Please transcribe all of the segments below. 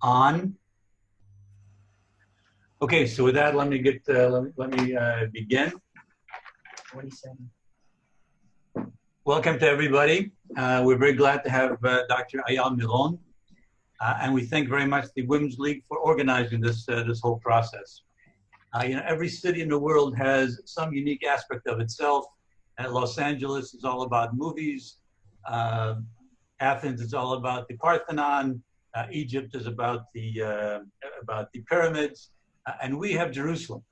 on. Okay, so with that, let me begin. 27. Welcome to everybody. We're very glad to have Dr. Ayel Meiron, and we thank very much the Women's League for organizing this whole process. Every city in the world has some unique aspect of itself. Los Angeles is all about movies. Athens is all about the Parthenon. Egypt is about the pyramids, and we have Jerusalem.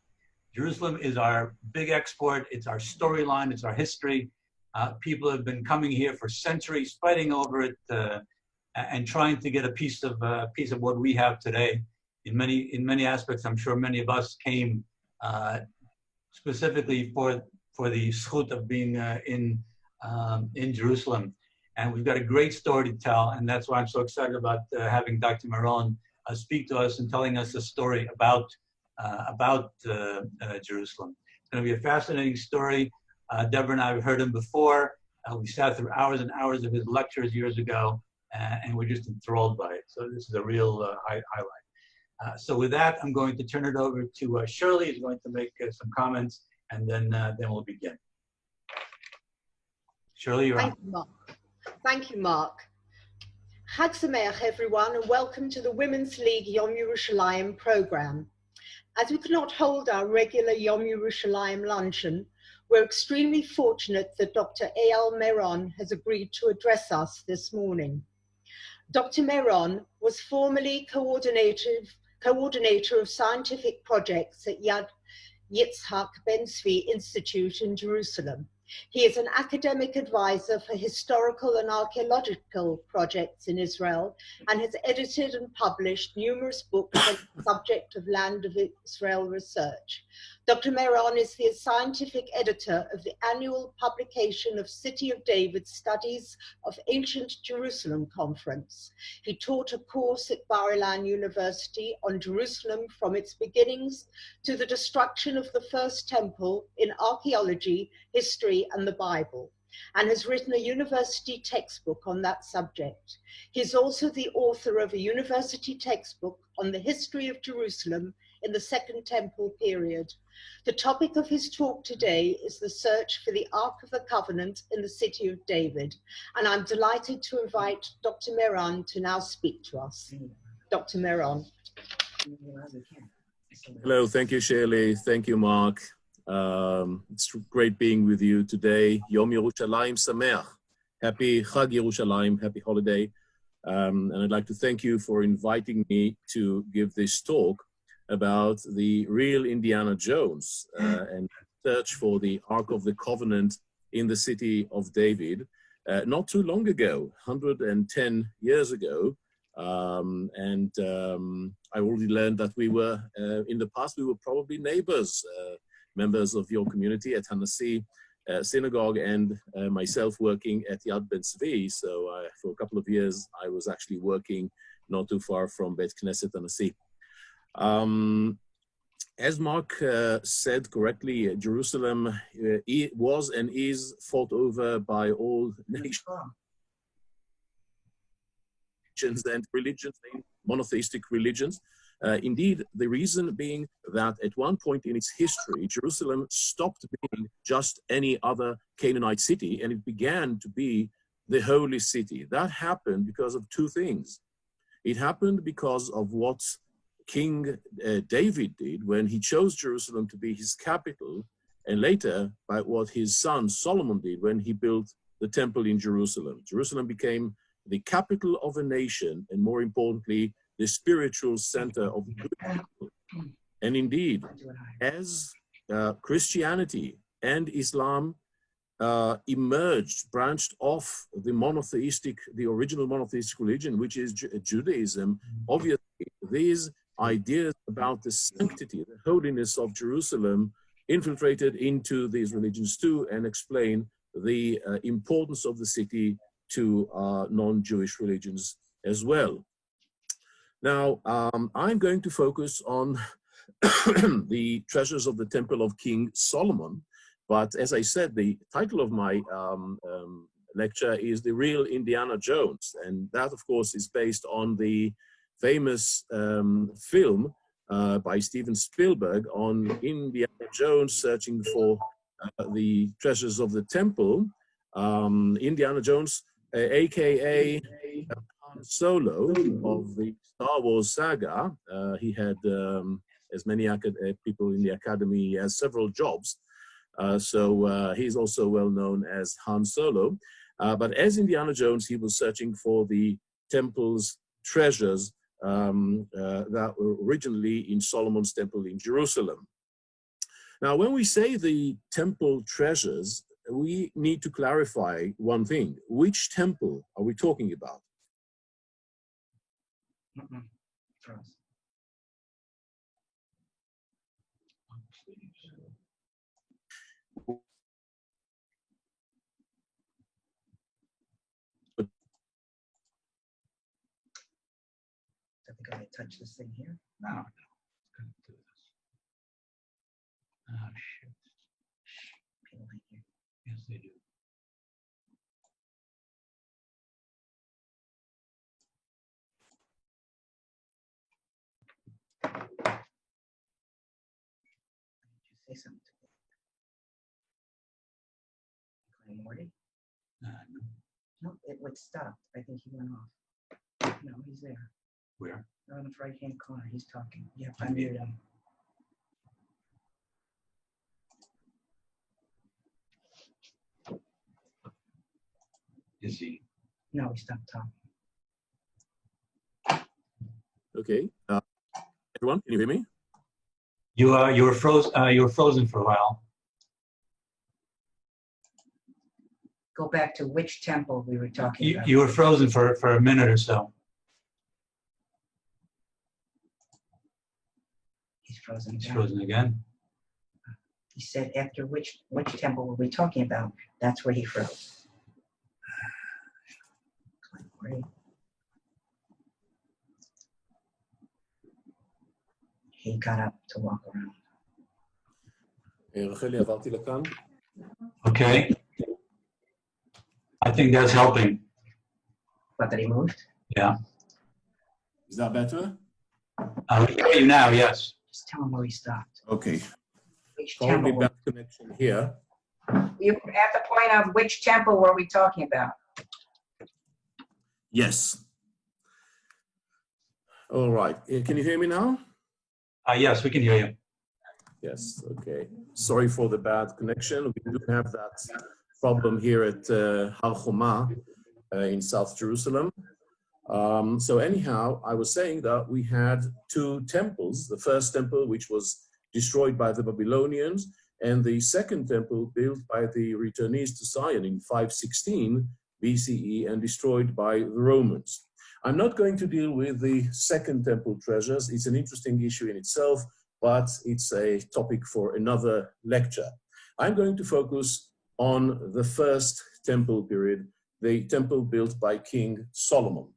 Jerusalem is our big export. It's our storyline. It's our history. People have been coming here for centuries, fighting over it, and trying to get a piece of what we have today. In many aspects, I'm sure many of us came specifically for the zchut of being in Jerusalem. And we've got a great story to tell, and that's why I'm so excited about having Dr. Meiron speak to us and telling us a story about Jerusalem. It's going to be a fascinating story. Deborah and I have heard him before. We sat through hours and hours of his lectures years ago, and we're just enthralled by it. So this is a real highlight. So with that, I'm going to turn it over to Shirley, who's going to make some comments, and then we'll begin. Shirley, you're on. Thank you, Mark. Chag Sameach, everyone, and welcome to the Women's League Yom Yerushalaim program. As we could not hold our regular Yom Yerushalaim luncheon, we're extremely fortunate that Dr. Ayel Meiron has agreed to address us this morning. Dr. Meiron was formerly coordinator of scientific projects at Yad Yitzhak Ben Zvi Institute in Jerusalem. He is an academic advisor for historical and archaeological projects in Israel and has edited and published numerous books on the subject of Land of Israel research. Dr. Meiron is the scientific editor of the annual publication of City of David Studies of Ancient Jerusalem Conference. He taught a course at Bar-Ilan University on Jerusalem from its beginnings to the destruction of the First Temple in archaeology, history, and the Bible, and has written a university textbook on that subject. He is also the author of a university textbook on the history of Jerusalem in the Second Temple period. The topic of his talk today is the search for the Ark of the Covenant in the City of David, and I'm delighted to invite Dr. Meiron to now speak to us. Dr. Meiron. Hello, thank you, Shirley. Thank you, Mark. It's great being with you today. Yom Yerushalayim Sameach. Happy Chag Yerushalayim, happy holiday. And I'd like to thank you for inviting me to give this talk about the real Indiana Jones and search for the Ark of the Covenant in the City of David. Not too long ago, 110 years ago, I already learned that we were, in the past, we were probably neighbors, members of your community at Hanassi Synagogue, and myself working at Yad Ben Zvi. So for a couple of years, I was actually working not too far from Beit Knesset Hanassi. As Mark said correctly, Jerusalem was and is fought over by all nations and religions, monotheistic religions. Indeed, the reason being that at one point in its history, Jerusalem stopped being just any other Canaanite city, and it began to be the holy city. That happened because of two things. It happened because of what King David did when he chose Jerusalem to be his capital, and later by what his son Solomon did when he built the temple in Jerusalem. Jerusalem became the capital of a nation, and more importantly, the spiritual center of the people. And indeed, as Christianity and Islam emerged, branched off the original monotheistic religion, which is Judaism, obviously these ideas about the sanctity, the holiness of Jerusalem infiltrated into these religions too, and explain the importance of the city to non-Jewish religions as well. Now, I'm going to focus on the treasures of the Temple of King Solomon, but as I said, the title of my lecture is The Real Indiana Jones, and that, of course, is based on the famous film by Steven Spielberg on Indiana Jones searching for the treasures of the temple. Indiana Jones, aka Han Solo of the Star Wars saga. He had, as many people in the academy, he has several jobs. So he's also well known as Han Solo. But as Indiana Jones, he was searching for the temple's treasures that were originally in Solomon's temple in Jerusalem. Now, when we say the temple treasures, we need to clarify one thing. Which temple are we talking about? I think I touch this thing here. No. Oh, shit. People like you. Yes, they do. Did you say something to me? Clay Morty? No. No, it stopped. I think he went off. No, he's there. Where? On the right-hand corner, he's talking. You have to unmute him. Is he? No, he stopped talking. Okay. Everyone, can you hear me? You were frozen for a while. Go back to which temple we were talking about. You were frozen for a minute or so. He's frozen He's again. frozen again. He said after which temple were we talking about? That's where he froze. Great. He got up to walk around. רחלי, עברתי לכאן. Okay. I think that's helping. What, that he moved? Yeah. Is that better? We can hear you now, yes. Just tell him where he stopped. Okay. Which Probably temple? bad connection here. You at the point of which temple were we talking about? Yes. All right. Can you hear me now? Yes, we can hear you. Yes. Okay. Sorry for the bad connection. We do have that problem here at Har Choma in South Jerusalem. So anyhow, I was saying that we had two temples. The first temple, which was destroyed by the Babylonians, and the second temple built by the returnees to Zion in 516 BCE and destroyed by the Romans. I'm not going to deal with the second temple treasures. It's an interesting issue in itself, but it's a topic for another lecture. I'm going to focus on the first temple period, the temple built by King Solomon.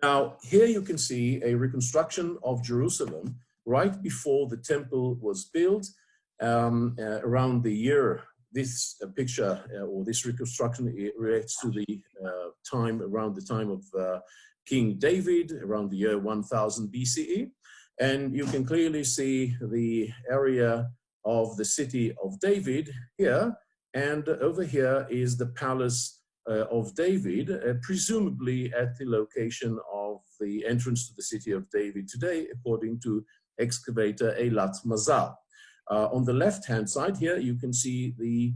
Now, here you can see a reconstruction of Jerusalem right before the temple was built, around the year. This picture or this reconstruction relates to the time, around the time of King David, around the year 1000 BCE. And you can clearly see the area of the city of David here. And over here is the palace of David, presumably at the location of the entrance to the city of David today, according to excavator Eilat Mazar. On the left-hand side here, you can see the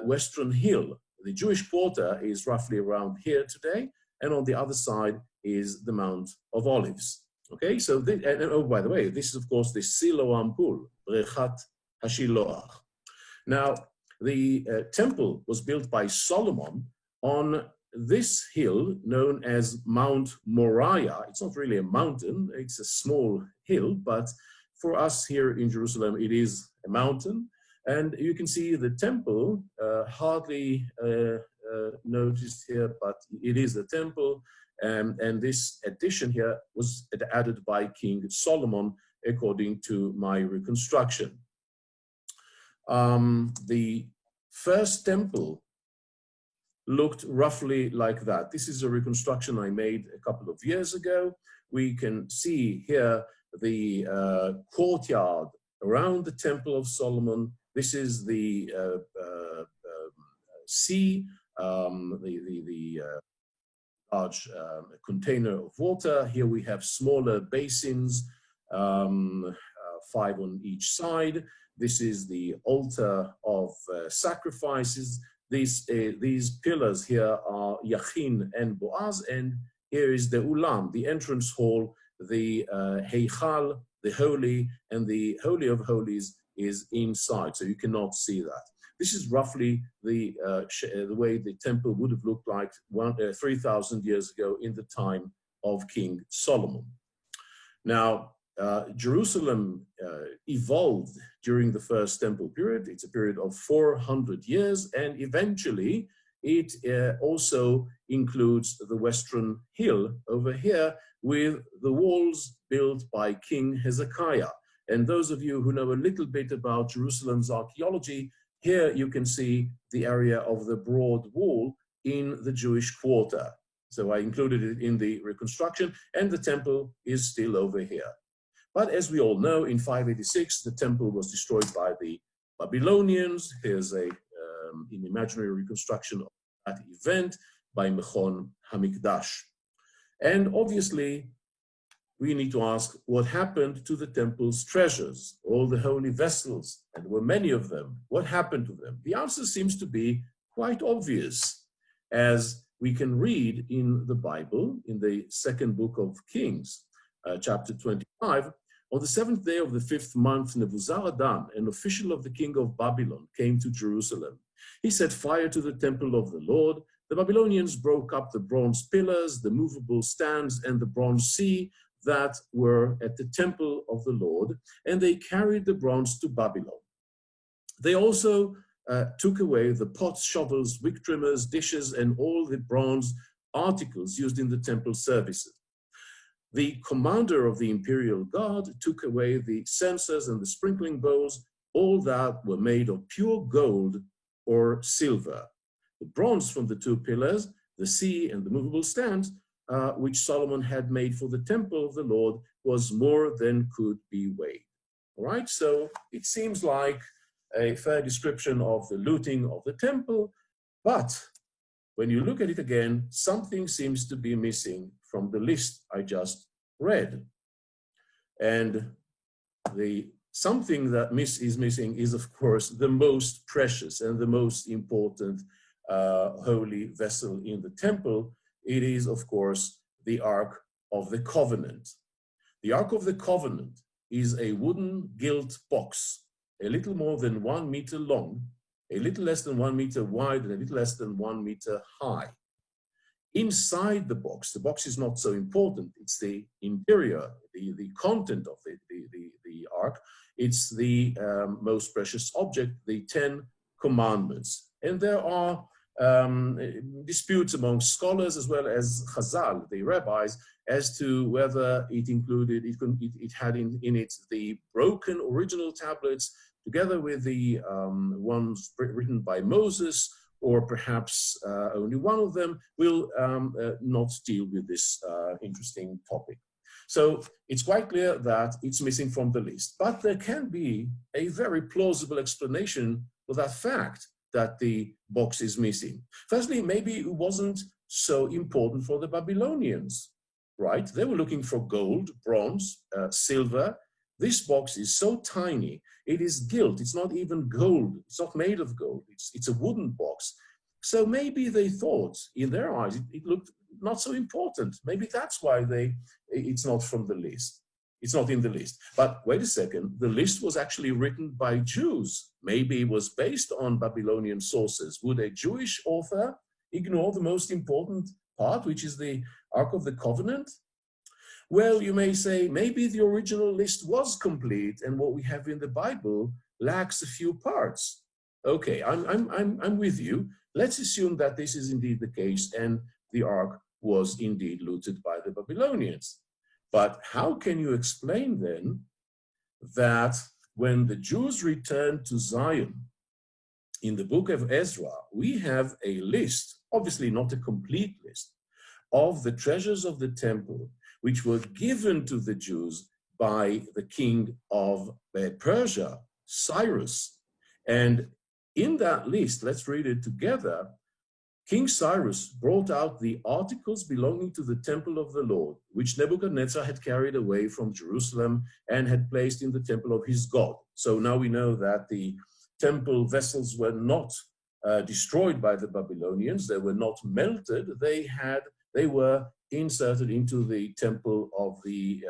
Western Hill. The Jewish quarter is roughly around here today, and on the other side is the Mount of Olives. Okay, so, oh, by the way, this is, of course, the Siloam Pool, Brechat HaShiloach. Now, the temple was built by Solomon on this hill known as Mount Moriah. It's not really a mountain, it's a small hill, but for us here in Jerusalem, it is a mountain. And you can see the temple, hardly noticed here, but it is a temple. And this addition here was added by King Solomon, according to my reconstruction. The first temple looked roughly like that. This is a reconstruction I made a couple of years ago. We can see here the courtyard around the Temple of Solomon. This is the sea, the large container of water. Here we have smaller basins, 5 on each side. This is the altar of sacrifices. These pillars here are Yachin and Boaz, and here is the Ulam, the entrance hall, the Heichal, the holy, and the Holy of Holies is inside, so you cannot see that. This is roughly the way the temple would have looked like 3,000 years ago in the time of King Solomon. Now, Jerusalem evolved during the first temple period. It's a period of 400 years, and eventually it also includes the Western Hill over here with the walls built by King Hezekiah. And those of you who know a little bit about Jerusalem's archaeology, here you can see the area of the broad wall in the Jewish quarter. So I included it in the reconstruction, and the temple is still over here. But as we all know, in 586, the temple was destroyed by the Babylonians. Here's an imaginary reconstruction of that event by Meiron Hamikdash. And obviously, we need to ask what happened to the temple's treasures, all the holy vessels, and there were many of them. What happened to them? The answer seems to be quite obvious, as we can read in the Bible, in the second book of Kings, chapter 25. On the 7th day of the 5th month, Nebuzaradan, an official of the king of Babylon, came to Jerusalem. He set fire to the temple of the Lord. The Babylonians broke up the bronze pillars, the movable stands, and the bronze sea that were at the temple of the Lord, and they carried the bronze to Babylon. They also took away the pots, shovels, wick trimmers, dishes, and all the bronze articles used in the temple services. The commander of the imperial guard took away the censers and the sprinkling bowls, all that were made of pure gold or silver. The bronze from the 2 pillars, the sea and the movable stands, which Solomon had made for the temple of the Lord, was more than could be weighed. All right, so it seems like a fair description of the looting of the temple, but when you look at it again, something seems to be missing from the list I just read. And the something that is missing is, of course, the most precious and the most important holy vessel in the temple. It is, of course, the Ark of the Covenant. The Ark of the Covenant is a wooden gilt box, a little more than 1 meter long, a little less than 1 meter wide, and a little less than 1 meter high. Inside the box is not so important. It's the interior, the content of the Ark. It's the most precious object, the 10 Commandments. And there are disputes among scholars as well as Chazal, the rabbis, as to whether it included, it had in it the broken original tablets together with the ones written by Moses, or perhaps only one of them. Will not deal with this interesting topic. So it's quite clear that it's missing from the list, but there can be a very plausible explanation for that fact that the box is missing. Firstly, maybe it wasn't so important for the Babylonians, right? They were looking for gold, bronze, silver. This box is so tiny. It is gilt. It's not even gold. It's not made of gold. It's a wooden box. So maybe they thought, in their eyes, it looked not so important. Maybe that's why it's not from the list. It's not in the list. But wait a second, the list was actually written by Jews. Maybe it was based on Babylonian sources. Would a Jewish author ignore the most important part, which is the Ark of the Covenant? Well, you may say, maybe the original list was complete and what we have in the Bible lacks a few parts. Okay, I'm with you. Let's assume that this is indeed the case and the Ark was indeed looted by the Babylonians. But how can you explain then that when the Jews returned to Zion in the book of Ezra, we have a list obviously not a complete list, of the treasures of the temple, which were given to the Jews by the king of Persia, Cyrus. And in that list, let's read it together, King Cyrus brought out the articles belonging to the temple of the Lord, which Nebuchadnezzar had carried away from Jerusalem and had placed in the temple of his God. So now we know that the temple vessels were not destroyed by the Babylonians. They were not melted. They were inserted into the temple of the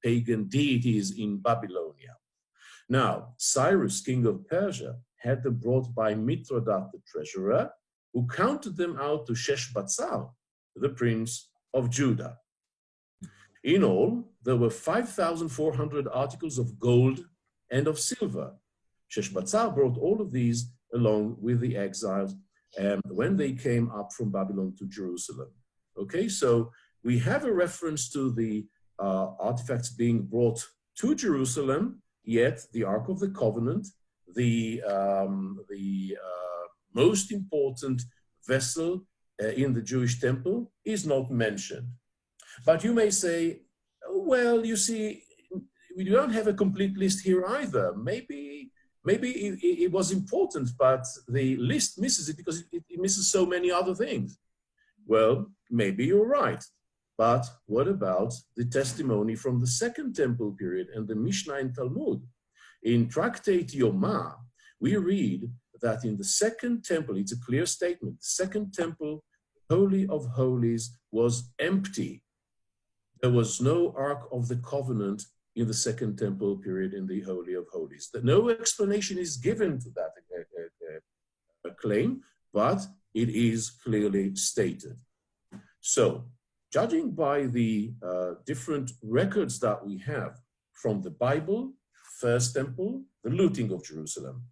pagan deities in Babylonia. Now, Cyrus, king of Persia, had them brought by Mithridates, the treasurer, who counted them out to Sheshbazzar, the prince of Judah. In all, there were 5,400 articles of gold and of silver. Sheshbazzar brought all of these along with the exiles when they came up from Babylon to Jerusalem. Okay, so we have a reference to the artifacts being brought to Jerusalem, yet the Ark of the Covenant, the most important vessel in the Jewish temple, is not mentioned. But you may say, well, you see, we don't have a complete list here either. Maybe it was important, but the list misses it because it misses so many other things. Well, maybe you're right. But what about the testimony from the Second Temple period and the Mishnah and Talmud? In Tractate Yomah, we read that in the Second Temple, it's a clear statement, the Second Temple, Holy of Holies, was empty. There was no Ark of the Covenant in the Second Temple period in the Holy of Holies. No explanation is given to that claim, but it is clearly stated. So, judging by the different records that we have from the Bible, First Temple, the looting of Jerusalem,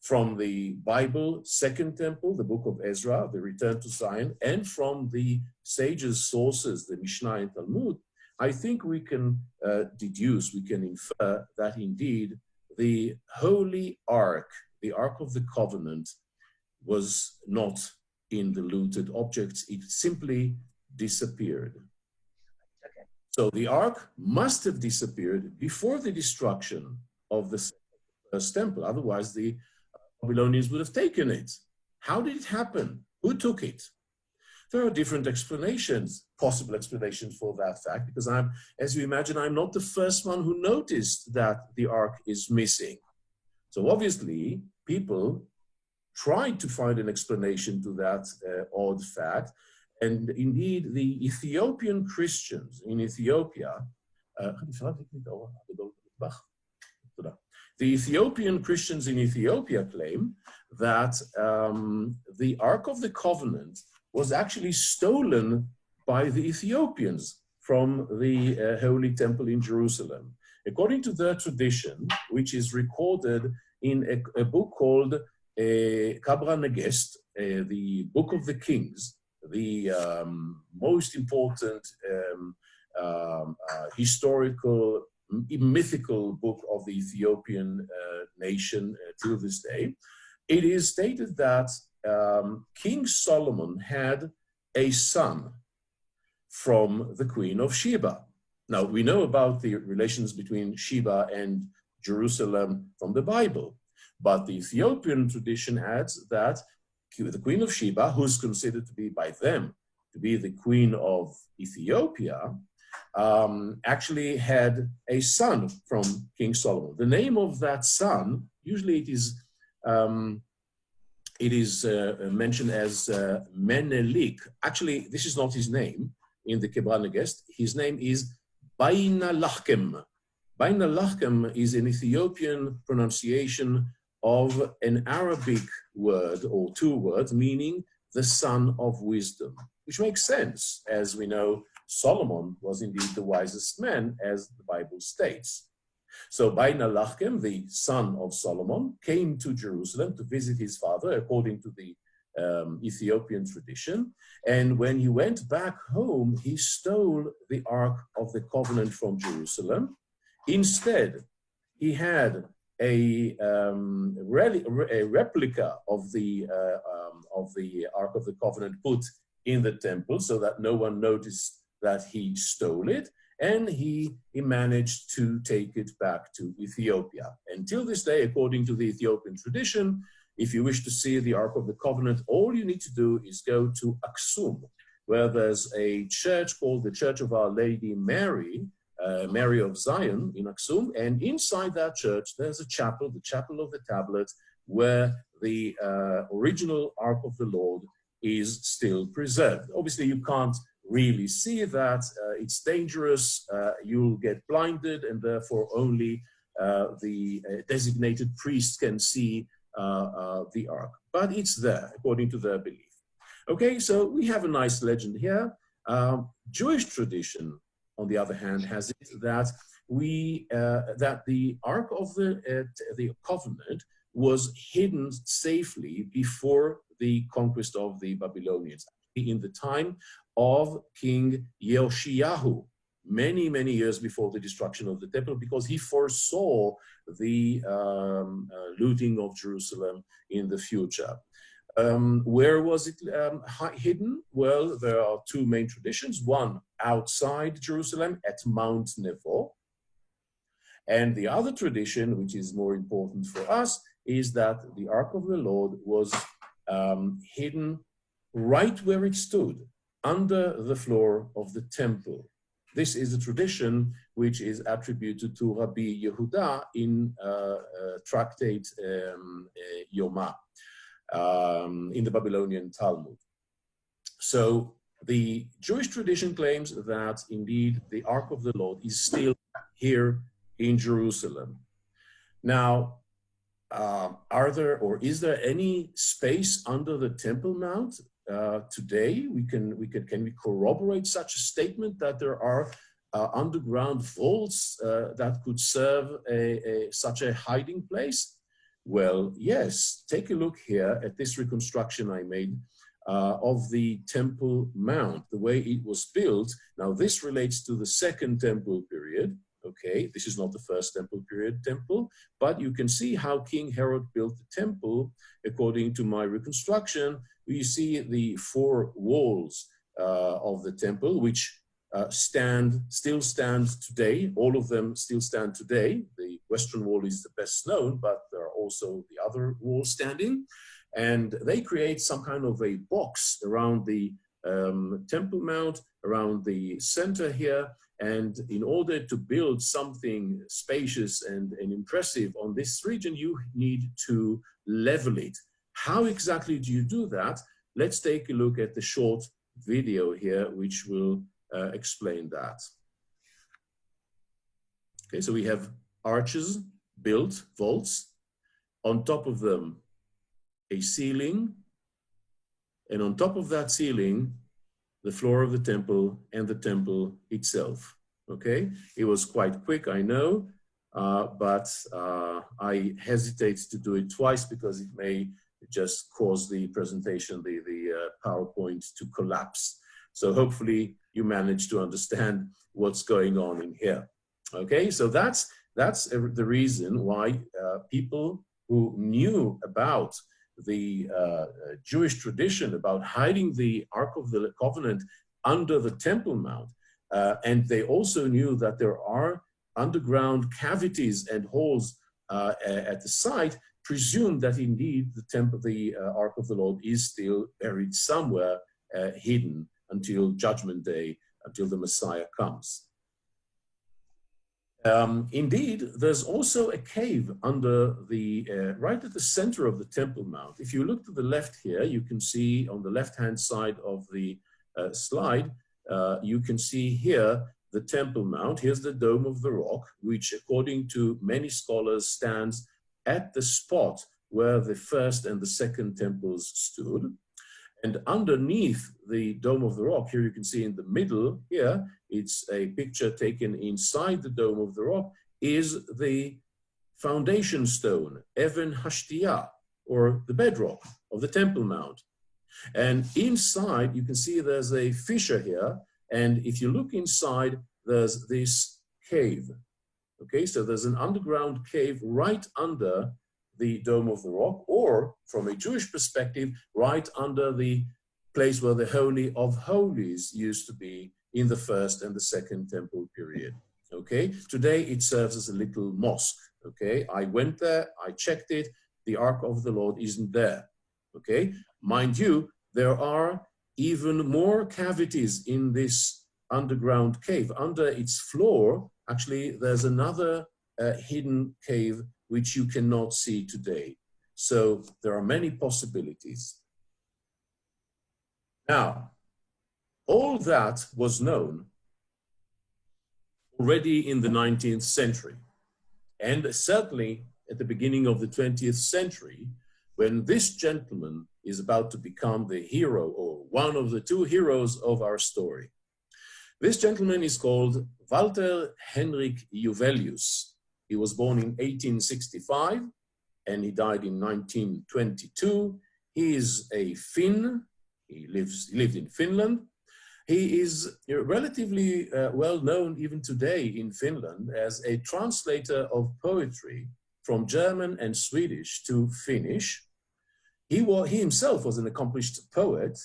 from the Bible, Second Temple, the book of Ezra, the return to Zion, and from the sages' sources, the Mishnah and Talmud, I think we can deduce, we can infer that indeed the Holy Ark, the Ark of the Covenant, was not in the looted objects. It simply disappeared. Okay. So the Ark must have disappeared before the destruction of the First Temple. Otherwise, the Babylonians would have taken it. How did it happen? Who took it? There are different explanations, possible explanations for that fact, because as you imagine, I'm not the first one who noticed that the Ark is missing. So obviously, people tried to find an explanation to that odd fact. And indeed, the Ethiopian Christians in Ethiopia, the Ethiopian Christians in Ethiopia claim that the Ark of the Covenant was actually stolen by the Ethiopians from the Holy Temple in Jerusalem. According to their tradition, which is recorded in a book called Kabra Negest, the Book of the Kings, the most important historical, mythical book of the Ethiopian nation till this day, it is stated that King Solomon had a son from the Queen of Sheba. Now, we know about the relations between Sheba and Jerusalem from the Bible, but the Ethiopian tradition adds that the Queen of Sheba, who's considered to be by them to be the Queen of Ethiopia, actually had a son from King Solomon. The name of that son, usually it is mentioned as Menelik. Actually, this is not his name in the Kebra Negest. His name is Baina Lachkem. Baina Lachkem is an Ethiopian pronunciation of an Arabic word or two words meaning the son of wisdom, which makes sense. As we know, Solomon was indeed the wisest man, as the Bible states. So Baina Lachkem, the son of Solomon, came to Jerusalem to visit his father, according to the Ethiopian tradition. And when he went back home, he stole the Ark of the Covenant from Jerusalem. Instead, he had a replica of the Ark of the Covenant put in the temple so that no one noticed that he stole it, and he managed to take it back to Ethiopia. Until this day, according to the Ethiopian tradition, if you wish to see the Ark of the Covenant, all you need to do is go to Aksum, where there's a church called the Church of Our Lady Mary, Mary of Zion in Aksum, and inside that church there's a chapel, the Chapel of the Tablet, where the original Ark of the Lord is still preserved. Obviously you can't really see that, it's dangerous, you'll get blinded, and therefore only the designated priest can see the Ark. But it's there, according to their belief. Okay, so we have a nice legend here. Jewish tradition, on the other hand, has it that that the Ark of the Covenant was hidden safely before the conquest of the Babylonians, in the time of King Yehoshua, many, many years before the destruction of the temple, because he foresaw the looting of Jerusalem in the future. Where was it hidden? Well, there are two main traditions. One outside Jerusalem at Mount Nebo. And the other tradition, which is more important for us, is that the Ark of the Lord was hidden right where it stood, under the floor of the temple. This is a tradition which is attributed to Rabbi Yehuda in tractate Yoma, in the Babylonian Talmud. So the Jewish tradition claims that indeed the Ark of the Lord is still here in Jerusalem. Now, is there any space under the Temple Mount today? Can we corroborate such a statement that there are underground vaults that could serve such a hiding place? Well, yes. Take a look here at this reconstruction I made of the Temple Mount, the way it was built. Now, this relates to the Second Temple period. Okay, this is not the First Temple period temple, but you can see how King Herod built the temple. According to my reconstruction, you see the four walls of the temple, which still stand today. All of them still stand today. The Western Wall is the best known, but there are also the other walls standing. And they create some kind of a box around the Temple Mount, around the center here. And in order to build something spacious and impressive on this region, you need to level it. How exactly do you do that? Let's take a look at the short video here, which will explain that. Okay, so we have arches built, vaults. On top of them, a ceiling. And on top of that ceiling, the floor of the temple and the temple itself. Okay, it was quite quick, I know, but I hesitate to do it twice because it may just cause the presentation, the PowerPoint to collapse. So hopefully you manage to understand what's going on in here. Okay, so that's the reason why people who knew about the Jewish tradition about hiding the Ark of the Covenant under the Temple Mount, and they also knew that there are underground cavities and holes at the site, presumed that indeed the Ark of the Lord is still buried somewhere, hidden until Judgment Day, until the Messiah comes. Indeed, there's also a cave under the, right at the center of the Temple Mount. If you look to the left here, you can see on the left-hand side of the slide, you can see here the Temple Mount. Here's the Dome of the Rock, which according to many scholars stands at the spot where the first and the second temples stood. And underneath the Dome of the Rock, here you can see in the middle here, it's a picture taken inside the Dome of the Rock, is the foundation stone, Even Hashtiyah, or the bedrock of the Temple Mount. And inside, you can see there's a fissure here. And if you look inside, there's this cave. Okay, so there's an underground cave right under the Dome of the Rock, or from a Jewish perspective, right under the place where the Holy of Holies used to be in the first and the second temple period. Okay, today it serves as a little mosque. Okay, I went there, I checked it, the Ark of the Lord isn't there. Okay, mind you, there are even more cavities in this underground cave. Under its floor, actually, there's another hidden cave which you cannot see today. So there are many possibilities. Now, all that was known already in the 19th century, and certainly at the beginning of the 20th century, when this gentleman is about to become the hero, or one of the two heroes of our story. This gentleman is called Walter Henrik Juvelius. He was born in 1865 and he died in 1922. He is a Finn. He lived in Finland. He is relatively well known even today in Finland as a translator of poetry from German and Swedish to Finnish. He himself was an accomplished poet,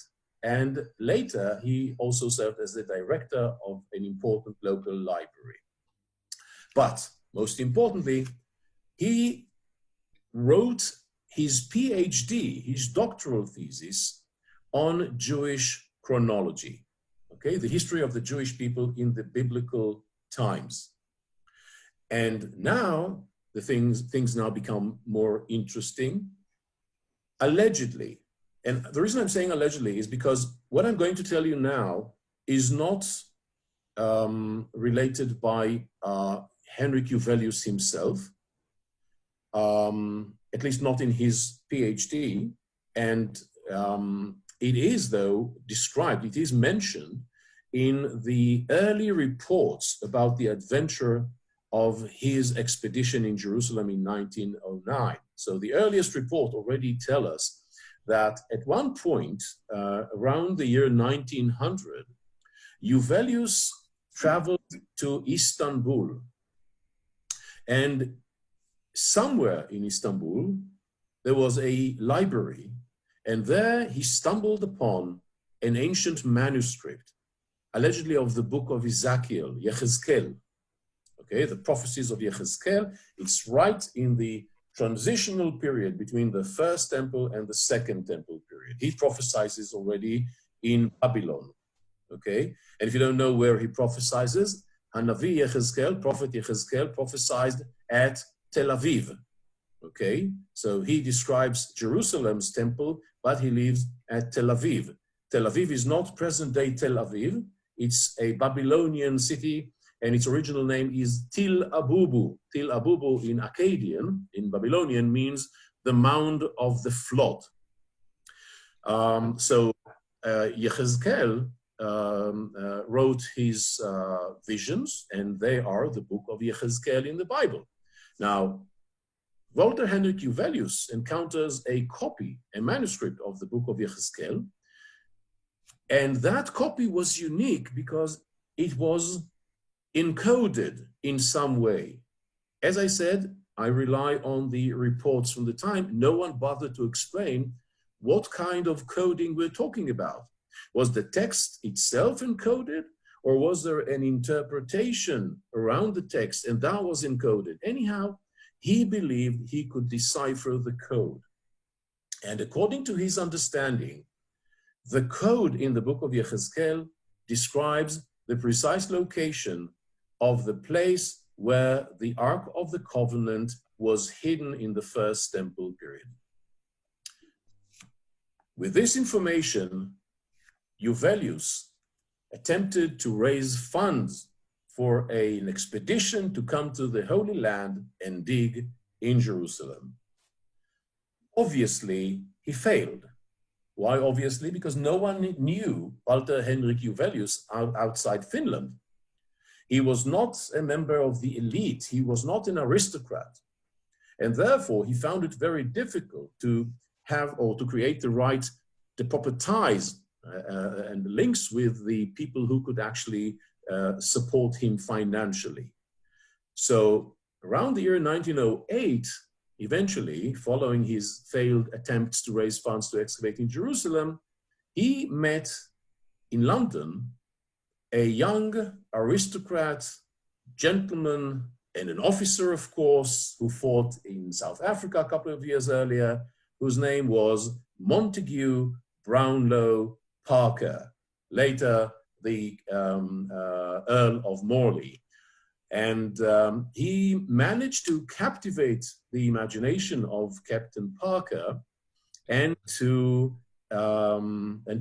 and later he also served as the director of an important local library. But most importantly, he wrote his PhD, his doctoral thesis, on Jewish chronology, okay, the history of the Jewish people in the biblical times. And now the things now become more interesting. Allegedly, and the reason I'm saying allegedly is because what I'm going to tell you now is not related by Henrik Juvelius himself, at least not in his PhD, and it is, though, described, it is mentioned in the early reports about the adventure of his expedition in Jerusalem in 1909. So the earliest report already tell us that at one point, around the year 1900, Juvelius traveled to Istanbul. And somewhere in Istanbul, there was a library, and there he stumbled upon an ancient manuscript, allegedly of the book of Ezekiel, Yechezkel. Okay, the prophecies of Yechezkel. It's right in the transitional period between the first temple and the second temple period. He prophesies already in Babylon. Okay, and if you don't know where he prophesies, Hanavi Yechezkel, prophet Yechezkel, prophesied at Tel Aviv. Okay, so he describes Jerusalem's temple, but he lives at Tel Aviv. Tel Aviv is not present-day Tel Aviv. It's a Babylonian city, and its original name is Til Abubu. Til Abubu in Akkadian, in Babylonian, means the mound of the flood. Yechezkel wrote his visions, and they are the book of Yechezkel in the Bible. Now, Walter Henrik Juvelius encounters a copy, a manuscript of the book of Yechezkel, and that copy was unique because it was encoded in some way. As I said, I rely on the reports from the time. No one bothered to explain what kind of coding we're talking about. Was the text itself encoded, or was there an interpretation around the text and that was encoded? Anyhow, he believed he could decipher the code. And according to his understanding, the code in the book of Yechezkel describes the precise location of the place where the Ark of the Covenant was hidden in the first temple period. With this information, Juvelius attempted to raise funds for an expedition to come to the Holy Land and dig in Jerusalem. Obviously, he failed. Why obviously? Because no one knew Walter Henrik Juvelius outside Finland. He was not a member of the elite. He was not an aristocrat. And therefore, he found it very difficult to have or to create the proper ties and links with the people who could actually support him financially. So around the year 1908, eventually, following his failed attempts to raise funds to excavate in Jerusalem, he met in London a young aristocrat, gentleman, and an officer, of course, who fought in South Africa a couple of years earlier, whose name was Montague Brownlow Parker, later the Earl of Morley. And he managed to captivate the imagination of Captain Parker, and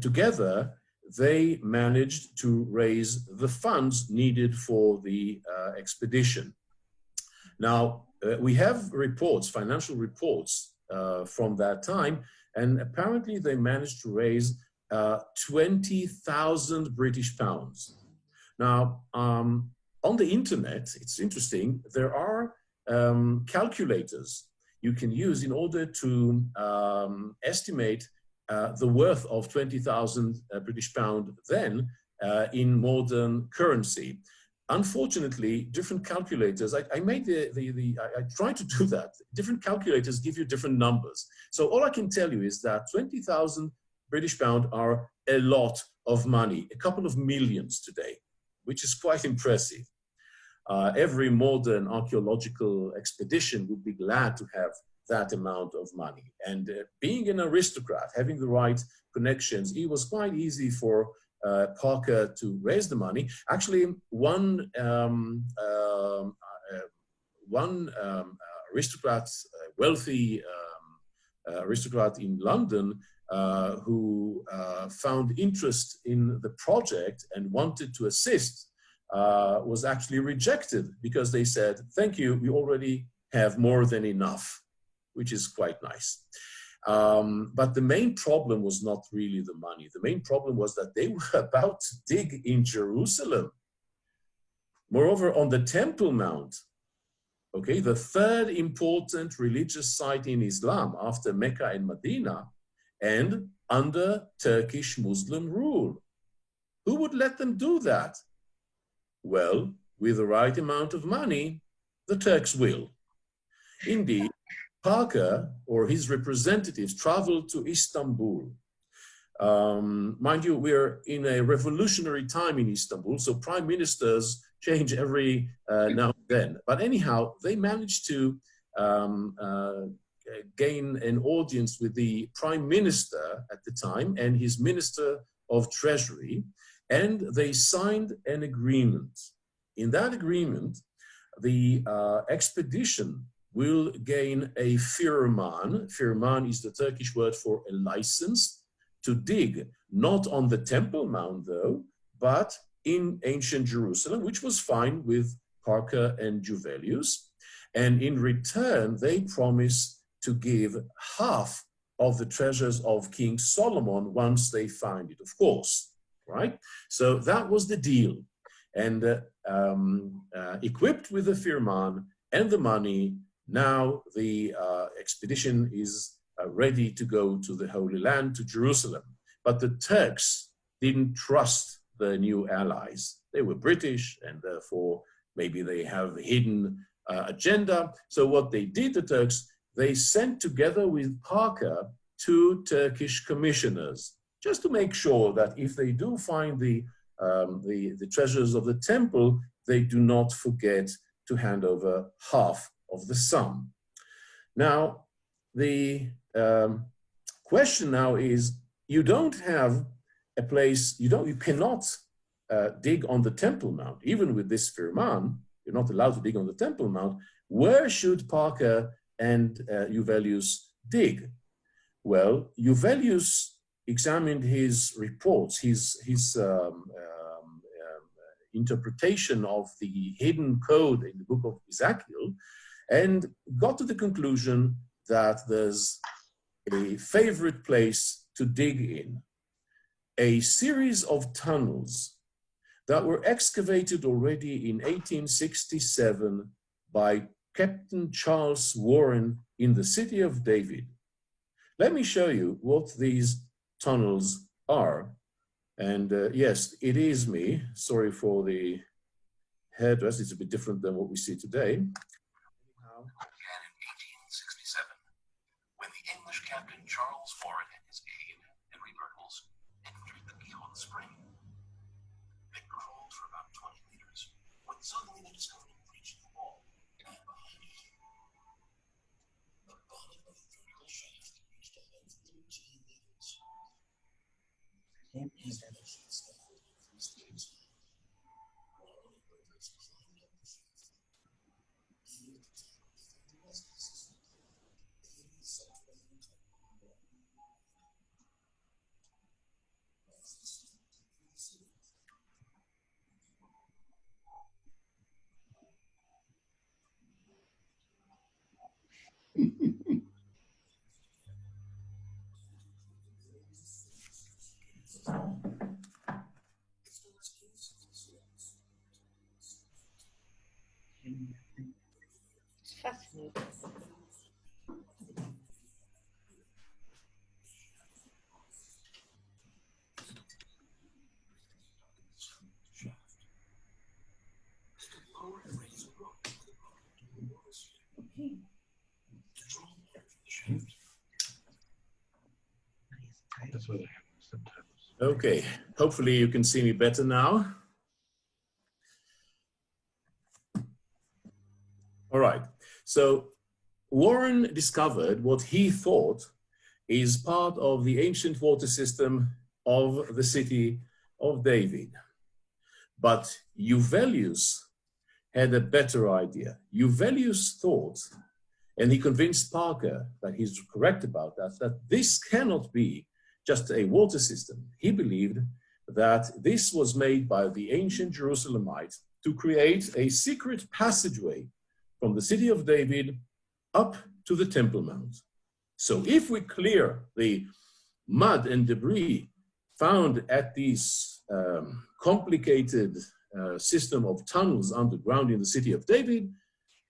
together they managed to raise the funds needed for the expedition. Now, we have reports, financial reports from that time, and apparently they managed to raise 20,000 British pounds. Now, on the internet, it's interesting, there are calculators you can use in order to estimate the worth of 20,000 British pound then in modern currency. Unfortunately, different calculators, I tried to do that. Different calculators give you different numbers. So all I can tell you is that 20,000 British pound are a lot of money, a couple of millions today, which is quite impressive. Every modern archaeological expedition would be glad to have that amount of money. And being an aristocrat, having the right connections, it was quite easy for Parker to raise the money. Actually, one aristocrat, wealthy aristocrat in London, who found interest in the project and wanted to assist, was actually rejected because they said, "Thank you, we already have more than enough," which is quite nice. But the main problem was not really the money. The main problem was that they were about to dig in Jerusalem. Moreover, on the Temple Mount, okay, the third important religious site in Islam after Mecca and Medina, and under Turkish Muslim rule. Who would let them do that? Well, with the right amount of money, the Turks will. Indeed, Parker or his representatives traveled to Istanbul. Mind you, we're in a revolutionary time in Istanbul, so prime ministers change every now and then. But anyhow, they managed to gain an audience with the prime minister at the time and his minister of treasury, and they signed an agreement. In that agreement, the expedition will gain a firman. Firman is the Turkish word for a license to dig, not on the Temple Mount though, but in ancient Jerusalem, which was fine with Parker and Juvelius. And in return, they promised to give half of the treasures of King Solomon once they find it, of course, right? So that was the deal. And equipped with the firman and the money, now the expedition is ready to go to the Holy Land, to Jerusalem. But the Turks didn't trust the new allies. They were British, and therefore maybe they have a hidden agenda. So what they did, the Turks, they sent together with Parker 2 Turkish commissioners, just to make sure that if they do find the treasures of the temple, they do not forget to hand over half of the sum. Now, the question now is, you don't have a place, you cannot dig on the Temple Mount. Even with this firman, you're not allowed to dig on the Temple Mount. Where should Parker and Juvelius dig? Well, Juvelius examined his reports, his interpretation of the hidden code in the book of Ezekiel, and got to the conclusion that there's a favorite place to dig in. A series of tunnels that were excavated already in 1867 by Captain Charles Warren in the city of David. Let me show you what these tunnels are. And yes, it is me. Sorry for the hairdress. It's a bit different than what we see today. Began in 1867, when the English captain Charles Warren and his aide, Henry Myrtles, entered the Gihon Spring. They crawled for about 20 meters, when suddenly they discovered a breach in the wall. And behind it, the bottom of the vertical shaft reached a height of 13 meters. These machines scaffold increased the inside. Warren and Myrtles climbed up the shaft. Here at the top of the vertical system, 80 subterranean tunnels. It's fascinating. That's what I have subtitles. Okay, hopefully you can see me better now. All right, so Warren discovered what he thought is part of the ancient water system of the city of David. But Uvelius had a better idea. Uvelius thought, and he convinced Parker that he's correct about that, that this cannot be just a water system. He believed that this was made by the ancient Jerusalemites to create a secret passageway from the city of David up to the Temple Mount. So if we clear the mud and debris found at these complicated system of tunnels underground in the city of David,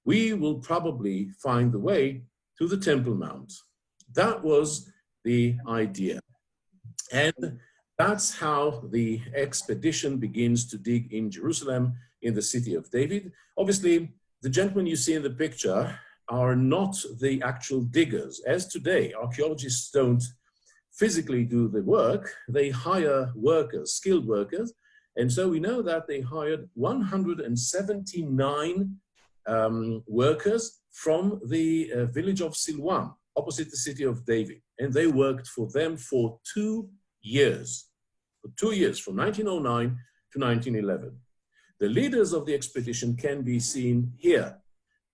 we will probably find the way to the Temple Mount. That was the idea. And that's how the expedition begins to dig in Jerusalem, in the city of David. Obviously, the gentlemen you see in the picture are not the actual diggers. As today, archaeologists don't physically do the work, they hire workers, skilled workers. And so we know that they hired 179 workers from the village of Silwan, opposite the city of David. And they worked for them for 2 years. For 2 years, from 1909 to 1911. The leaders of the expedition can be seen here.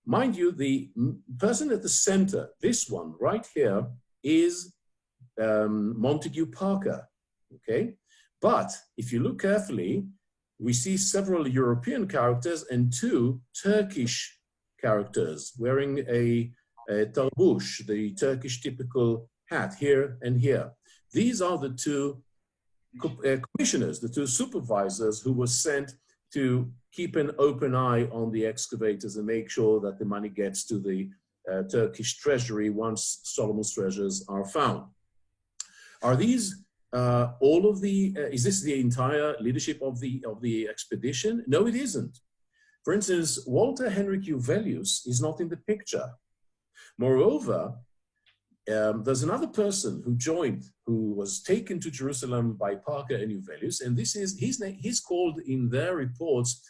Mind you, the person at the center, this one right here, is Montague Parker, okay? But if you look carefully, we see several European characters and 2 Turkish characters wearing a tarbush, the Turkish typical hat here and here. These are the 2 commissioners, the 2 supervisors who were sent to keep an open eye on the excavators and make sure that the money gets to the Turkish treasury once Solomon's treasures are found. Are these all of the, is this the entire leadership of the expedition? No, it isn't. For instance, Walter Henrik Uvelius is not in the picture. Moreover, there's another person who joined, who was taken to Jerusalem by Parker and Uvelius, and this is his name. He's called in their reports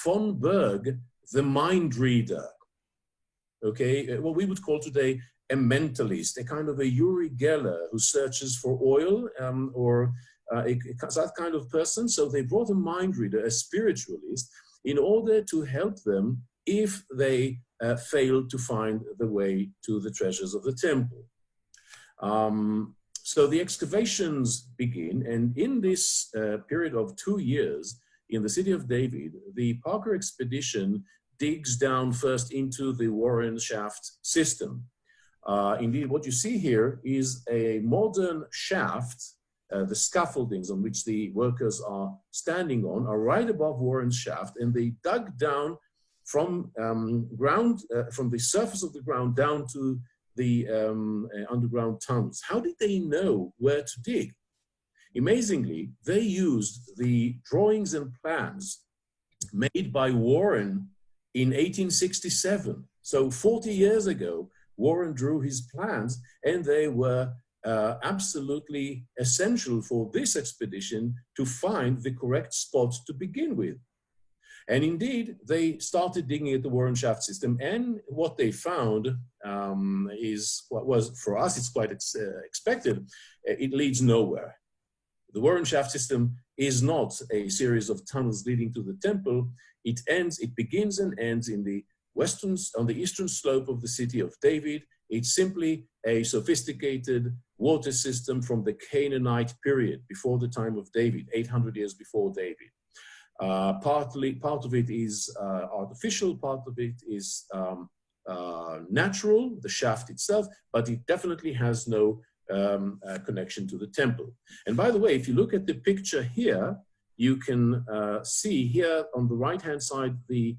von Berg, the mind reader. Okay, what we would call today a mentalist, a kind of a Uri Geller who searches for oil, or that kind of person. So they brought a mind reader, a spiritualist, in order to help them if they failed to find the way to the treasures of the temple. So the excavations begin, and in this period of 2 years in the city of David, the Parker expedition digs down first into the Warren shaft system. Indeed, what you see here is a modern shaft. The scaffoldings on which the workers are standing on are right above Warren's shaft, and they dug down from from the surface of the ground down to the underground tunnels. How did they know where to dig? Amazingly, they used the drawings and plans made by Warren in 1867. So 40 years ago, Warren drew his plans, and they were absolutely essential for this expedition to find the correct spot to begin with. And indeed, they started digging at the Warren shaft system, and what they found is what was, for us, it's quite expected. It leads nowhere. The Warren shaft system is not a series of tunnels leading to the temple. It begins and ends on the eastern slope of the city of David. It's simply a sophisticated water system from the Canaanite period, before the time of David, 800 years before David. Part of it is artificial, part of it is natural, the shaft itself, but it definitely has no connection to the temple. And by the way, if you look at the picture here, you can see here on the right-hand side the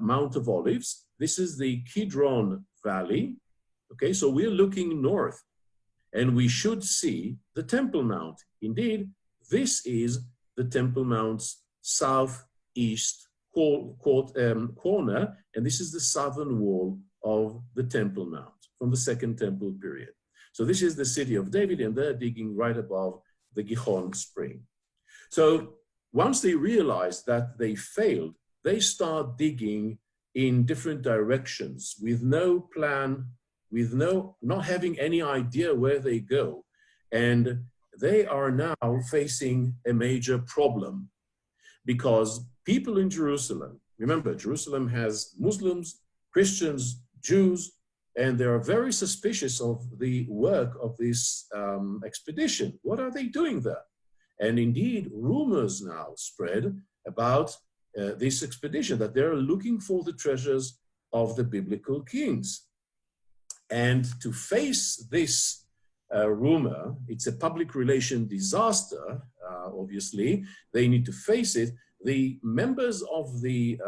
Mount of Olives. This is the Kidron Valley. Okay, so we're looking north, and we should see the Temple Mount. Indeed, this is the Temple Mount's southeast corner, and this is the southern wall of the Temple Mount from the Second Temple period. So this is the city of David, and they're digging right above the Gihon spring. So once they realize that they failed, they start digging in different directions with no plan, with not having any idea where they go. And they are now facing a major problem, because people in Jerusalem, remember, Jerusalem has Muslims, Christians, Jews, and they are very suspicious of the work of this expedition. What are they doing there? And indeed, rumors now spread about this expedition, that they're looking for the treasures of the biblical kings. And to face this rumor, it's a public relation disaster, obviously. They need to face it. The members of the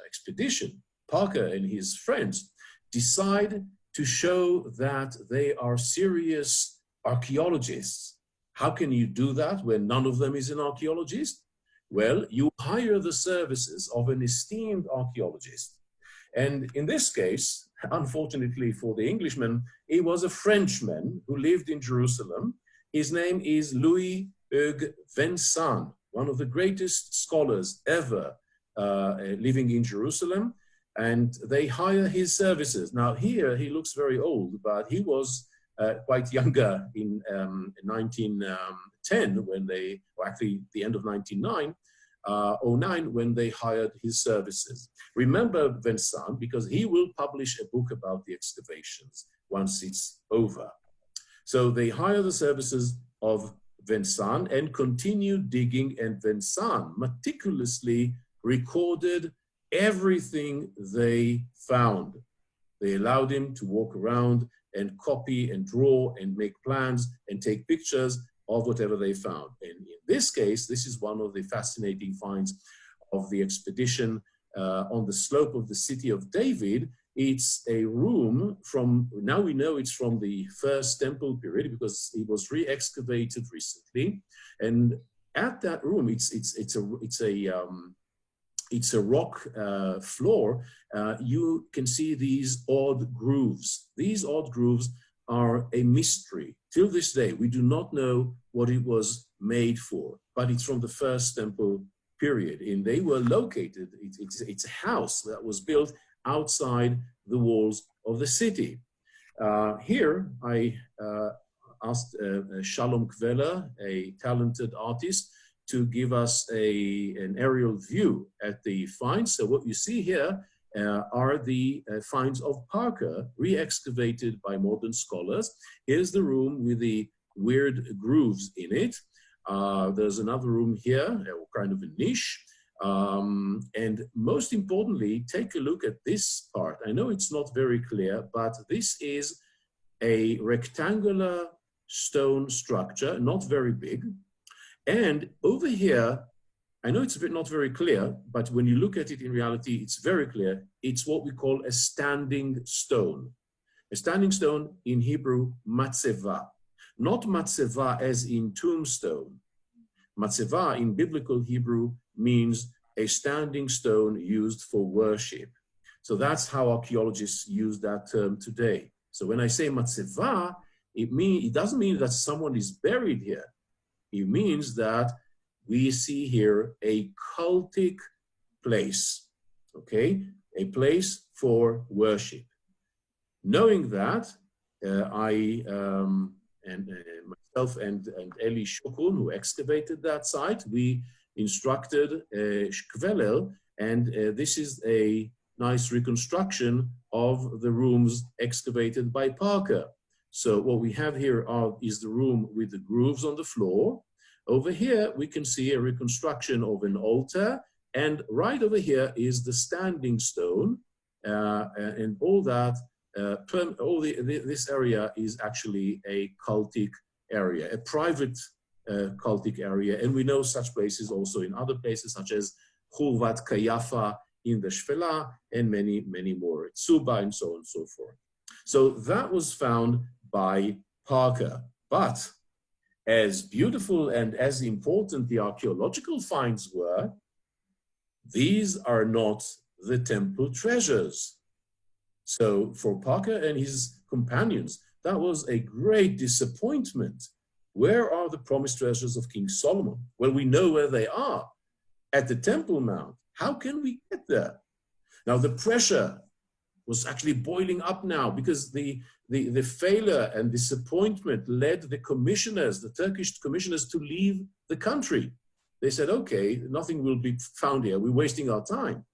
expedition, Parker and his friends, decide to show that they are serious archaeologists. How can you do that when none of them is an archaeologist? Well, you hire the services of an esteemed archaeologist. And in this case, unfortunately for the Englishman, he was a Frenchman who lived in Jerusalem. His name is Louis Hugues Vincent, one of the greatest scholars ever living in Jerusalem. And they hire his services. Now here, he looks very old, but he was quite younger in 1910 when they, or actually the end of 1909, when they hired his services. Remember Vincent, because he will publish a book about the excavations once it's over. So they hire the services of Vincent and continue digging, and Vincent meticulously recorded everything they found. They allowed him to walk around and copy and draw and make plans and take pictures of whatever they found. And in this case, this is one of the fascinating finds of the expedition on the slope of the city of David. It's a room from, now we know it's from the First Temple period because it was re-excavated recently. And at that room, it's a rock floor. You can see these odd grooves. These odd grooves are a mystery. Till this day, we do not know what it was made for, but it's from the First Temple period. And they were located, it's a house that was built outside the walls of the city. Here, I asked Shalom Kveler, a talented artist, to give us an aerial view at the finds. So what you see here are the finds of Parker, re-excavated by modern scholars. Here's the room with the weird grooves in it. There's another room here, kind of a niche. And most importantly, take a look at this part. I know it's not very clear, but this is a rectangular stone structure, not very big. And over here, I know it's not very clear, but when you look at it in reality, it's very clear. It's what we call a standing stone. A standing stone in Hebrew, matzeva. Not matzeva as in tombstone. Matzeva in biblical Hebrew means a standing stone used for worship. So that's how archaeologists use that term today. So when I say matzeva, it doesn't mean that someone is buried here. It means that we see here a cultic place, okay? A place for worship. Knowing that, myself and Eli Shokun, who excavated that site, we instructed Shkvelel, and this is a nice reconstruction of the rooms excavated by Parker. So what we have here is the room with the grooves on the floor. Over here, we can see a reconstruction of an altar, and right over here is the standing stone, and all that. This area is actually a cultic area, a private cultic area, and we know such places also in other places, such as Churvat Kayafa in the Shfela, and many, many more, Tsuba, and so on and so forth. So that was found by Parker. But as beautiful and as important the archaeological finds were, these are not the temple treasures. So for Parker and his companions, that was a great disappointment. Where are the promised treasures of King Solomon? Well, we know where they are, at the Temple Mount. How can we get there? Now, the pressure was actually boiling up now because the failure and disappointment led the commissioners, the Turkish commissioners, to leave the country. They said, okay, nothing will be found here. We're wasting our time.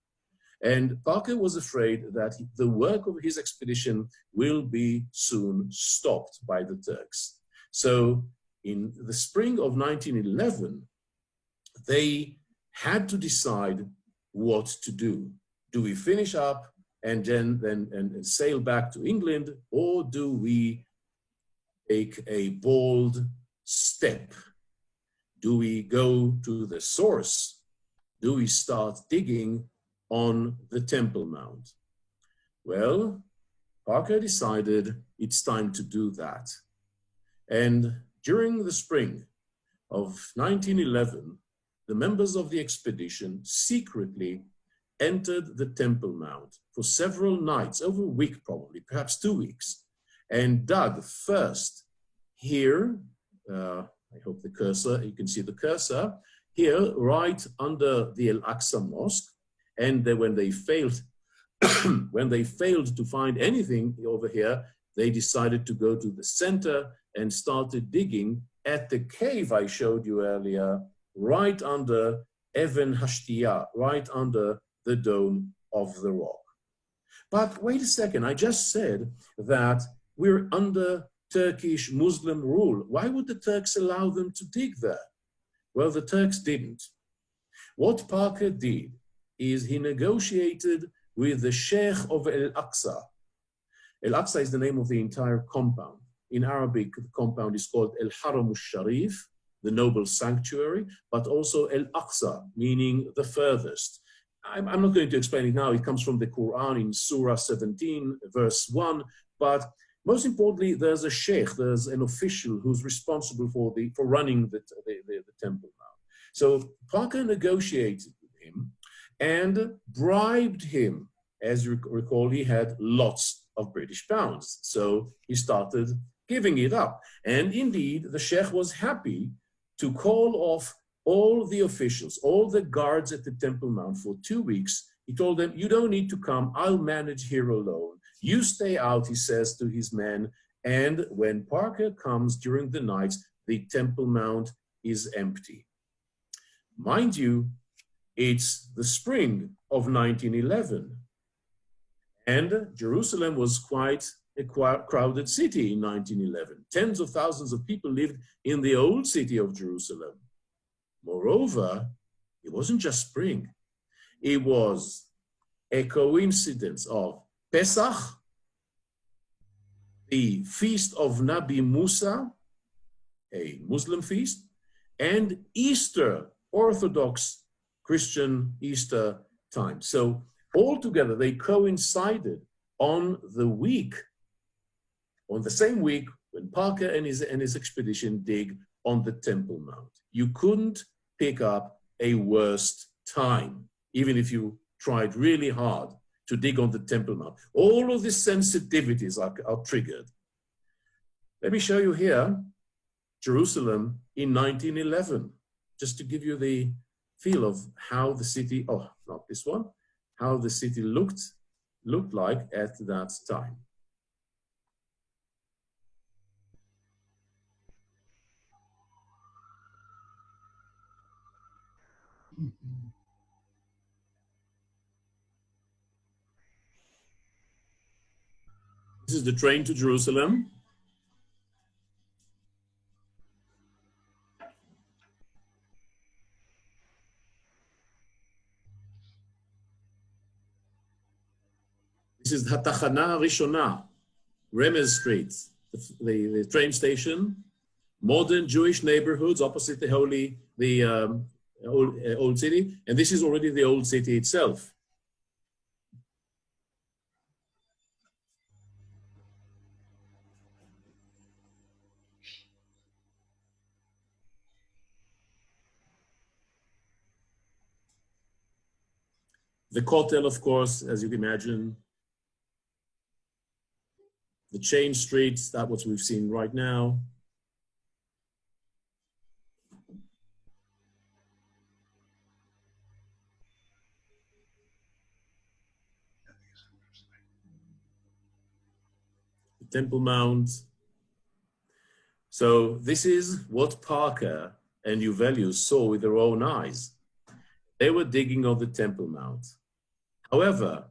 And Parker was afraid that the work of his expedition will be soon stopped by the Turks. So in the spring of 1911, they had to decide what to do. Do we finish up and then sail back to England, or do we take a bold step? Do we go to the source? Do we start digging on the Temple Mount? Well, Parker decided it's time to do that. And during the spring of 1911, the members of the expedition secretly entered the Temple Mount for several nights, over a week probably, perhaps 2 weeks, and dug first here, I hope the cursor, you can see the cursor, here right under the Al-Aqsa Mosque. And then when they failed, when they failed to find anything over here, they decided to go to the center and started digging at the cave I showed you earlier, right under Even Hashtiya, right under the dome of the rock. But wait a second, I just said that we're under Turkish Muslim rule. Why would the Turks allow them to dig there? Well, the Turks didn't. What Parker did is he negotiated with the Sheikh of Al-Aqsa. Al-Aqsa is the name of the entire compound. In Arabic, the compound is called Al-Haram al-Sharif, the noble sanctuary, but also Al-Aqsa, meaning the furthest. I'm not going to explain it now. It comes from the Quran in Surah 17, verse 1. But most importantly, there's a sheikh, there's an official who's responsible for running the Temple Mount. So Parker negotiated with him and bribed him. As you recall, he had lots of British pounds. So he started giving it up. And indeed, the sheikh was happy to call off all the officials, all the guards at the Temple Mount for 2 weeks. He told them, you don't need to come, I'll manage here alone. You stay out, he says to his men, and when Parker comes during the night, the Temple Mount is empty. Mind you, it's the spring of 1911, and Jerusalem was quite a crowded city in 1911. Tens of thousands of people lived in the old city of Jerusalem. Moreover, it wasn't just spring. It was a coincidence of Pesach, the feast of Nabi Musa, a Muslim feast, and Easter, Orthodox Christian Easter time. So altogether, they coincided on the same week when Parker and his expedition dig on the Temple Mount. You couldn't pick up a worse time, even if you tried really hard to dig on the Temple Mount. All of these sensitivities are triggered. Let me show you here Jerusalem in 1911, just to give you the feel of how the city, oh, not this one, how the city looked like at that time. This is the train to Jerusalem. This is Hatachana Rishona, Remez Street, the train station. Modern Jewish neighborhoods opposite the old city, and this is already the old city itself. The Kotel, of course, as you can imagine. The chain streets, that's what we've seen right now. The Temple Mount. So this is what Parker and Uvelius saw with their own eyes. They were digging on the Temple Mount. However,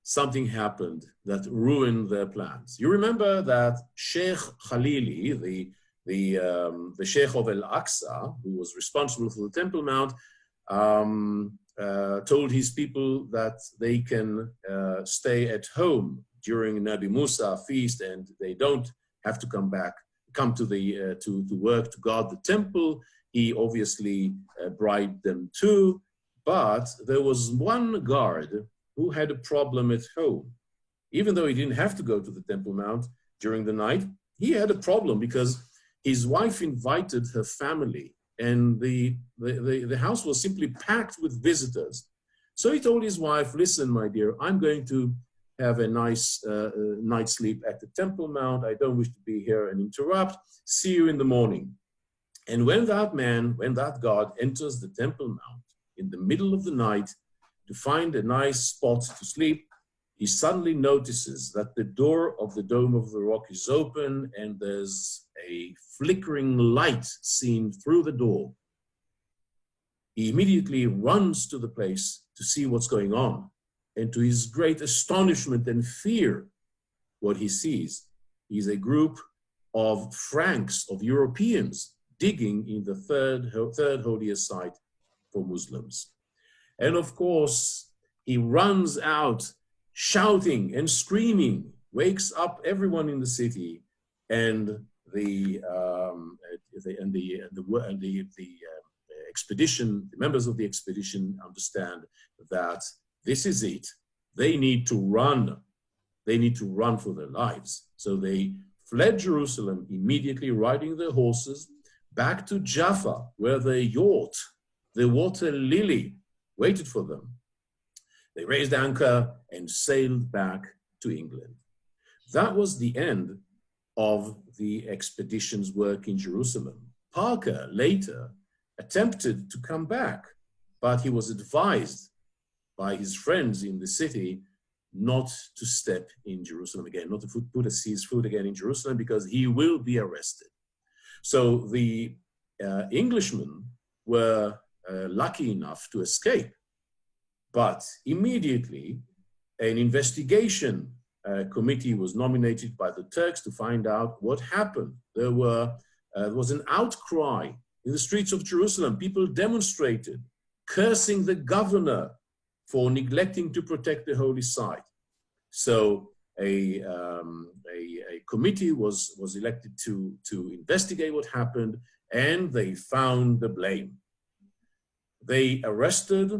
something happened that ruined their plans. You remember that Sheikh Khalili, the Sheikh of Al-Aqsa, who was responsible for the Temple Mount, told his people that they can stay at home during Nabi Musa feast, and they don't have to come to work to guard the temple. He obviously bribed them too, but there was one guard who had a problem at home. Even though he didn't have to go to the Temple Mount during the night, he had a problem because his wife invited her family, and the house was simply packed with visitors. So he told his wife, listen, my dear, I'm going to have a nice night's sleep at the Temple Mount. I don't wish to be here and interrupt. See you in the morning. And when that guard enters the Temple Mount in the middle of the night to find a nice spot to sleep, he suddenly notices that the door of the Dome of the Rock is open and there's a flickering light seen through the door. He immediately runs to the place to see what's going on. And to his great astonishment and fear, what he sees is a group of Franks, of Europeans, digging in the third holiest site for Muslims. And of course, he runs out shouting and screaming, wakes up everyone in the city, and the expedition, the members of the expedition understand that this is it. They need to run. They need to run for their lives. So they fled Jerusalem immediately, riding their horses back to Jaffa, where their yacht, the Water Lily, waited for them. They raised anchor and sailed back to England. That was the end of the expedition's work in Jerusalem. Parker later attempted to come back, but he was advised by his friends in the city not to step in Jerusalem again, not to put his foot again in Jerusalem, because he will be arrested. So the Englishmen were lucky enough to escape, but immediately an investigation committee was nominated by the Turks to find out what happened. There was an outcry in the streets of Jerusalem. People demonstrated, cursing the governor for neglecting to protect the holy site. So a committee was elected to investigate what happened, and they found the blame. They arrested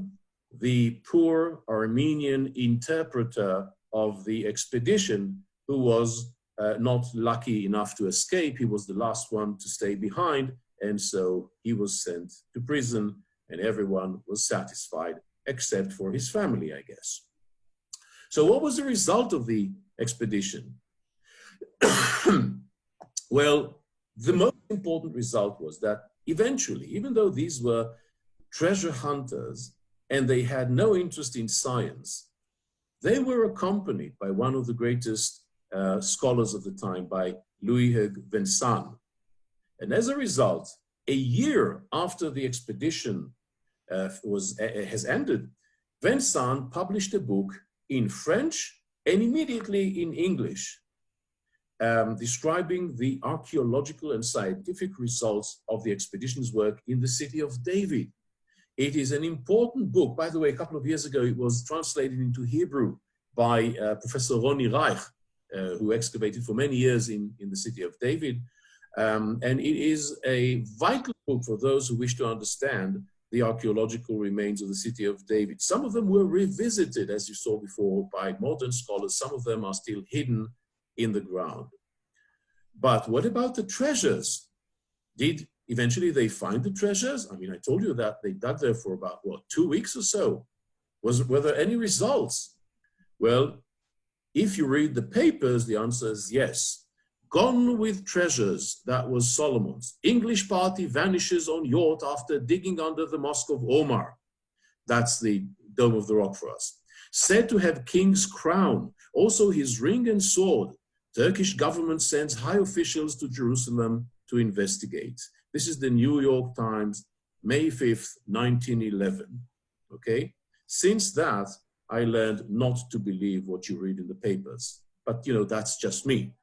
the poor Armenian interpreter of the expedition, who was not lucky enough to escape. He was the last one to stay behind, and so he was sent to prison and everyone was satisfied except for his family, I guess. So what was the result of the expedition? Well, the most important result was that eventually, even though these were treasure hunters and they had no interest in science, they were accompanied by one of the greatest scholars of the time, by Louis Vincent. And as a result, a year after the expedition has ended, Vincent published a book in French and immediately in English, describing the archaeological and scientific results of the expedition's work in the city of David. It is an important book. By the way, a couple of years ago, it was translated into Hebrew by Professor Ronnie Reich, who excavated for many years in the city of David. And it is a vital book for those who wish to understand the archaeological remains of the city of David. Some of them were revisited, as you saw before, by modern scholars. Some of them are still hidden in the ground. But what about the treasures? Did eventually they find the treasures? I mean, I told you that they dug there for about, what, 2 weeks or so. Were there any results? Well, if you read the papers, the answer is yes. Gone with treasures, that was Solomon's. English party vanishes on yacht after digging under the Mosque of Omar. That's the Dome of the Rock for us. Said to have king's crown, also his ring and sword. Turkish government sends high officials to Jerusalem to investigate. This is the New York Times, May 5th, 1911. Okay? Since that, I learned not to believe what you read in the papers. But, you know, that's just me.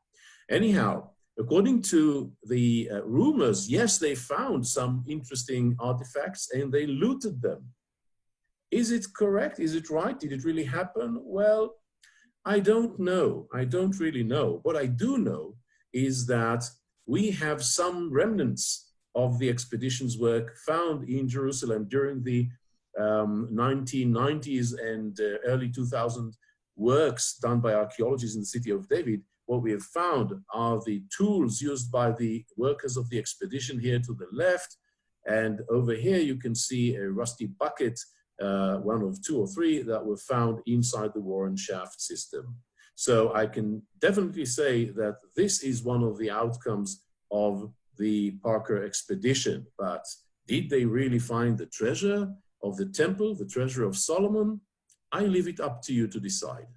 Anyhow, according to the rumors, yes, they found some interesting artifacts and they looted them. Is it correct? Is it right? Did it really happen? Well, I don't know. I don't really know. What I do know is that we have some remnants of the expedition's work found in Jerusalem during the 1990s and early 2000 works done by archaeologists in the city of David. What we have found are the tools used by the workers of the expedition here to the left. And over here, you can see a rusty bucket, one of 2 or 3 that were found inside the Warren shaft system. So I can definitely say that this is one of the outcomes of the Parker expedition. But did they really find the treasure of the temple, the treasure of Solomon? I leave it up to you to decide.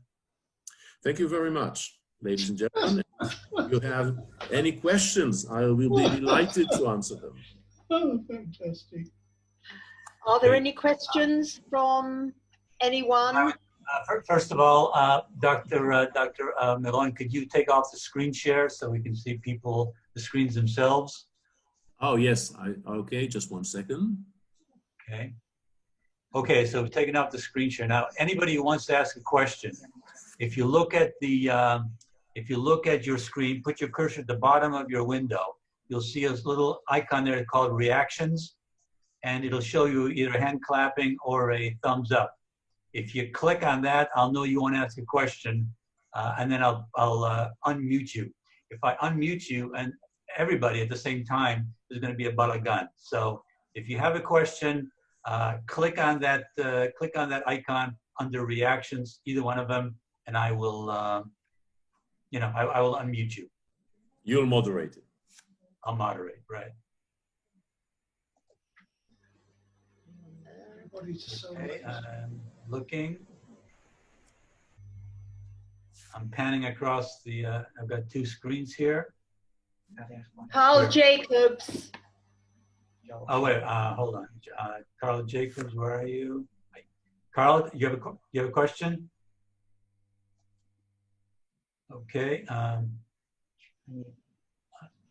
Thank you very much, ladies and gentlemen. If you have any questions, I will be delighted to answer them. Oh, fantastic. Are there any questions from anyone? First of all, Dr. Meiron, could you take off the screen share so we can see people, the screens themselves? Oh, yes. Okay, just 1 second. Okay. Okay, so we've taken off the screen share. Now, anybody who wants to ask a question, if you look at your screen, put your cursor at the bottom of your window, you'll see a little icon there called reactions, and it'll show you either hand clapping or a thumbs up. If you click on that, I'll know you want to ask a question, and then I'll unmute you. If I unmute you and everybody at the same time, there's going to be a balagan. So if you have a question, click on that icon under reactions, either one of them, and I will, I will unmute you. You'll moderate it. I'll moderate, right? Okay, I'm looking. I'm panning across the. I've got 2 screens here. Carl Jacobs. Oh wait, hold on. Carl Jacobs, where are you? Carl, you have a question? Okay.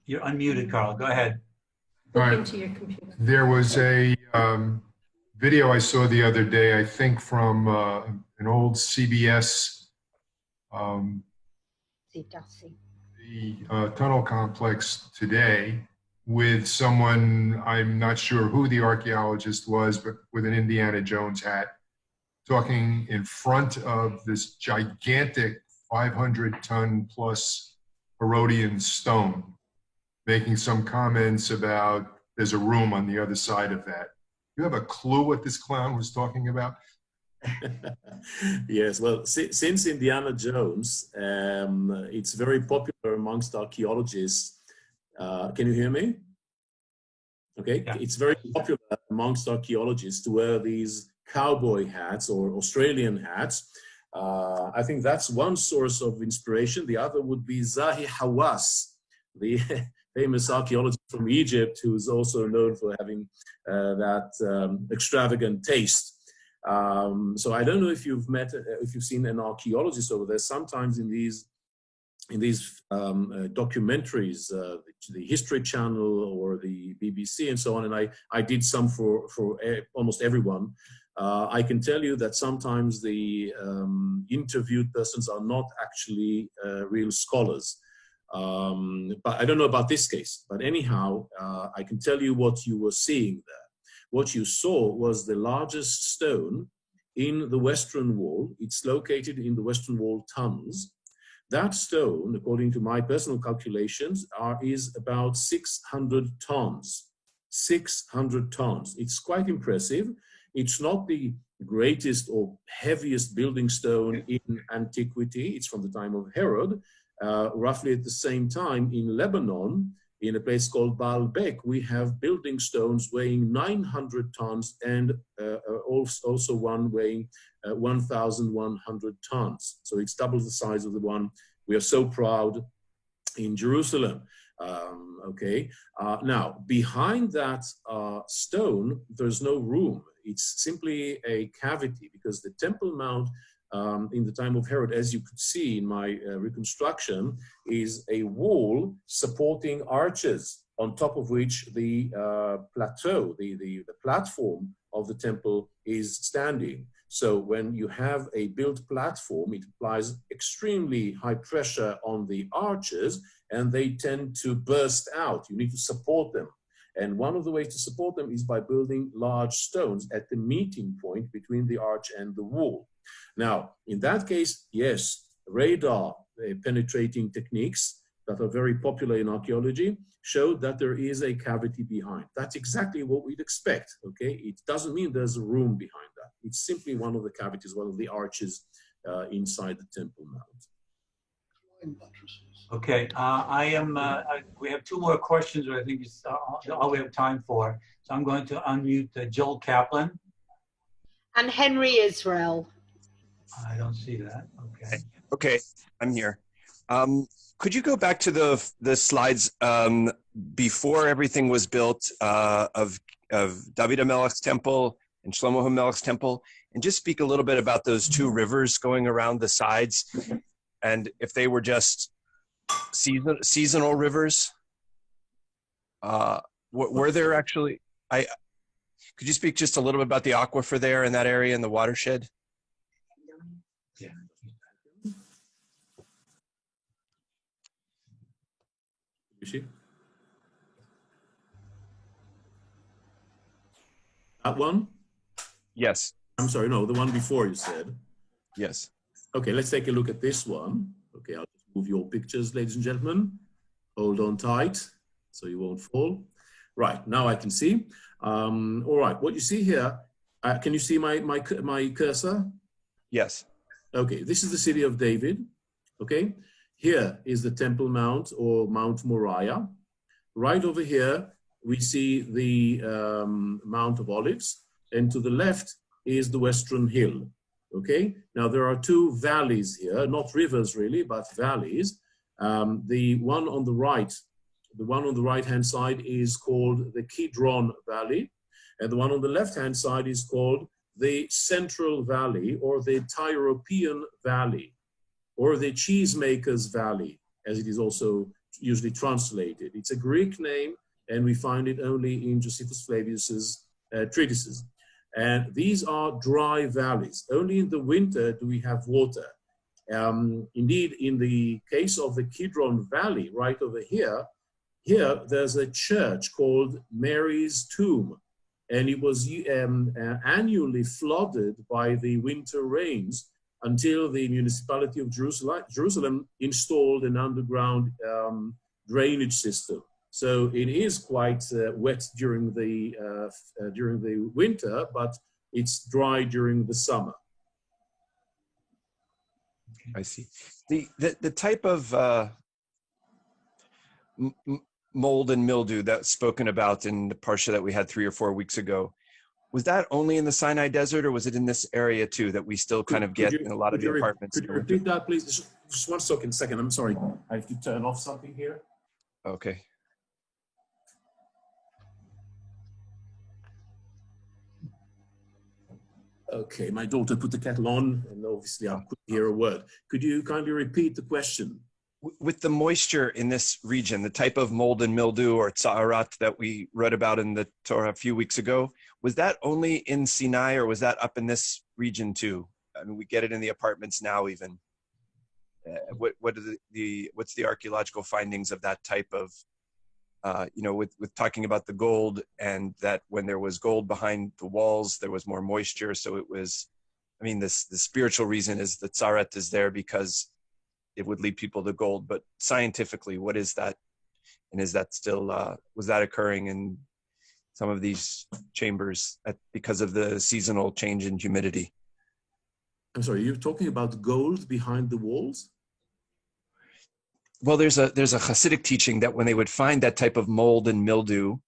You're unmuted, Carl. Go ahead. Into your computer. There was a video I saw the other day, I think from an old CBS, the tunnel complex today, with someone, I'm not sure who the archaeologist was, but with an Indiana Jones hat, talking in front of this gigantic 500-ton plus Herodian stone, making some comments about there's a room on the other side of that. You have a clue what this clown was talking about? Yes, well, since Indiana Jones, it's very popular amongst archaeologists. Can you hear me? Okay, Yeah. It's very popular amongst archaeologists to wear these cowboy hats or Australian hats. I think that's one source of inspiration. The other would be Zahi Hawass, the famous archaeologist from Egypt, who's also known for having that extravagant taste. So I don't know if you've seen an archaeologist over there. Sometimes in these documentaries, the History Channel or the BBC and so on, and I did some for almost everyone. I can tell you that sometimes the interviewed persons are not actually real scholars. But I don't know about this case. But anyhow, I can tell you what you were seeing there. What you saw was the largest stone in the Western Wall. It's located in the Western Wall tunnels. That stone, according to my personal calculations, is about 600 tons. 600 tons. It's quite impressive. It's not the greatest or heaviest building stone in antiquity. It's from the time of Herod. Roughly at the same time in Lebanon, in a place called Baalbek, we have building stones weighing 900 tons and also one weighing 1,100 tons. So it's double the size of the one we are so proud in Jerusalem. Now, behind that stone, there's no room. It's simply a cavity because the Temple Mount in the time of Herod, as you could see in my reconstruction, is a wall supporting arches on top of which the plateau, the platform of the temple is standing. So when you have a built platform, it applies extremely high pressure on the arches and they tend to burst out. You need to support them. And one of the ways to support them is by building large stones at the meeting point between the arch and the wall. Now, in that case, yes, radar penetrating techniques that are very popular in archaeology showed that there is a cavity behind. That's exactly what we'd expect, okay? It doesn't mean there's a room behind that. It's simply one of the cavities, one of the arches inside the Temple Mount. Okay, we have two more questions, but I think it's all we have time for. So I'm going to unmute Joel Kaplan. And Henry Israel. I don't see that. Okay. Okay, I'm here. Could you go back to the slides before everything was built of David HaMelech's temple and Shlomo HaMelech's temple, and just speak a little bit about those two rivers going around the sides, and if they were just seasonal rivers? Were there actually? Could you speak just a little bit about the aquifer there in that area in the watershed? Yeah. You see? That one? Yes. I'm sorry, no, the one before you said. Yes. Okay, let's take a look at this one. Okay, I'll just move your pictures, ladies and gentlemen. Hold on tight so you won't fall. Right, now I can see. All right, what you see here, can you see my cursor? Yes. Okay, this is the city of David. Okay, here is the Temple Mount or Mount Moriah. Right over here, we see the Mount of Olives, and to the left is the Western Hill. Okay, now there are two valleys here, not rivers really, but valleys. The one on the right-hand side is called the Kidron Valley, and the one on the left-hand side is called the Central Valley, or the Tyropean Valley, or the Cheesemakers Valley, as it is also usually translated. It's a Greek name, and we find it only in Josephus Flavius's treatises. And these are dry valleys. Only in the winter do we have water. Indeed, in the case of the Kidron Valley, right over here, there's a church called Mary's Tomb, and it was annually flooded by the winter rains until the municipality of Jerusalem installed an underground drainage system. So it is quite wet during the winter, but it's dry during the summer. I see. The type of mold and mildew that's spoken about in the parsha that we had 3 or 4 weeks ago, was that only in the Sinai Desert, or was it in this area too that we still kind of get in a lot of the apartments? Could you repeat that, please? Just 1 second. I'm sorry. I have to turn off something here. Okay. Okay, my daughter put the kettle on, and obviously I couldn't hear a word. Could you kindly repeat the question? With the moisture in this region, the type of mold and mildew or tza'arat that we read about in the Torah a few weeks ago, was that only in Sinai, or was that up in this region too? I mean, we get it in the apartments now even. What's the archaeological findings of that type of, with talking about the gold, and that when there was gold behind the walls, there was more moisture. So it was, I mean, the spiritual reason is the tza'arat is there because it would lead people to gold, but scientifically, what is that? And is that still, was that occurring in some of these chambers because of the seasonal change in humidity? I'm sorry, you're talking about gold behind the walls? Well, there's a Hasidic teaching that when they would find that type of mold and mildew,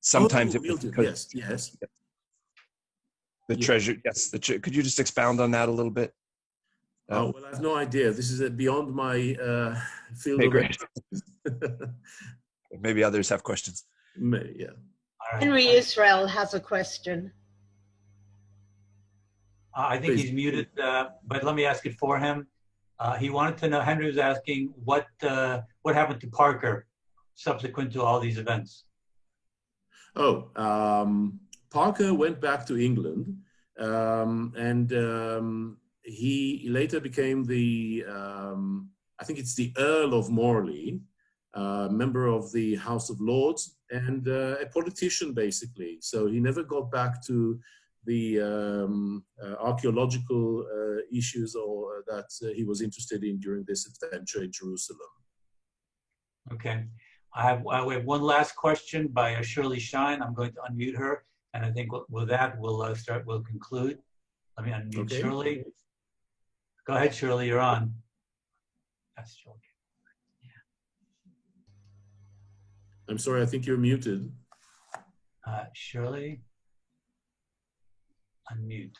sometimes it was because, yes. The treasure, yes. Could you just expound on that a little bit? Well, I have no idea. This is beyond my field of expertise. Maybe others have questions. Yeah. Henry Israel has a question. I think he's muted, but let me ask it for him. He wanted to know, Henry was asking what happened to Parker subsequent to all these events. Parker went back to England, and he later became the, I think it's the Earl of Morley, member of the House of Lords, and a politician, basically. So he never got back to the archaeological issues or that he was interested in during this adventure in Jerusalem. Okay. We have one last question by Shirley Shine. I'm going to unmute her, and I think with that we'll conclude. Let me unmute Shirley. Go ahead, Shirley, you're on. That's Shirley. I'm sorry, I think you're muted. Shirley, unmute.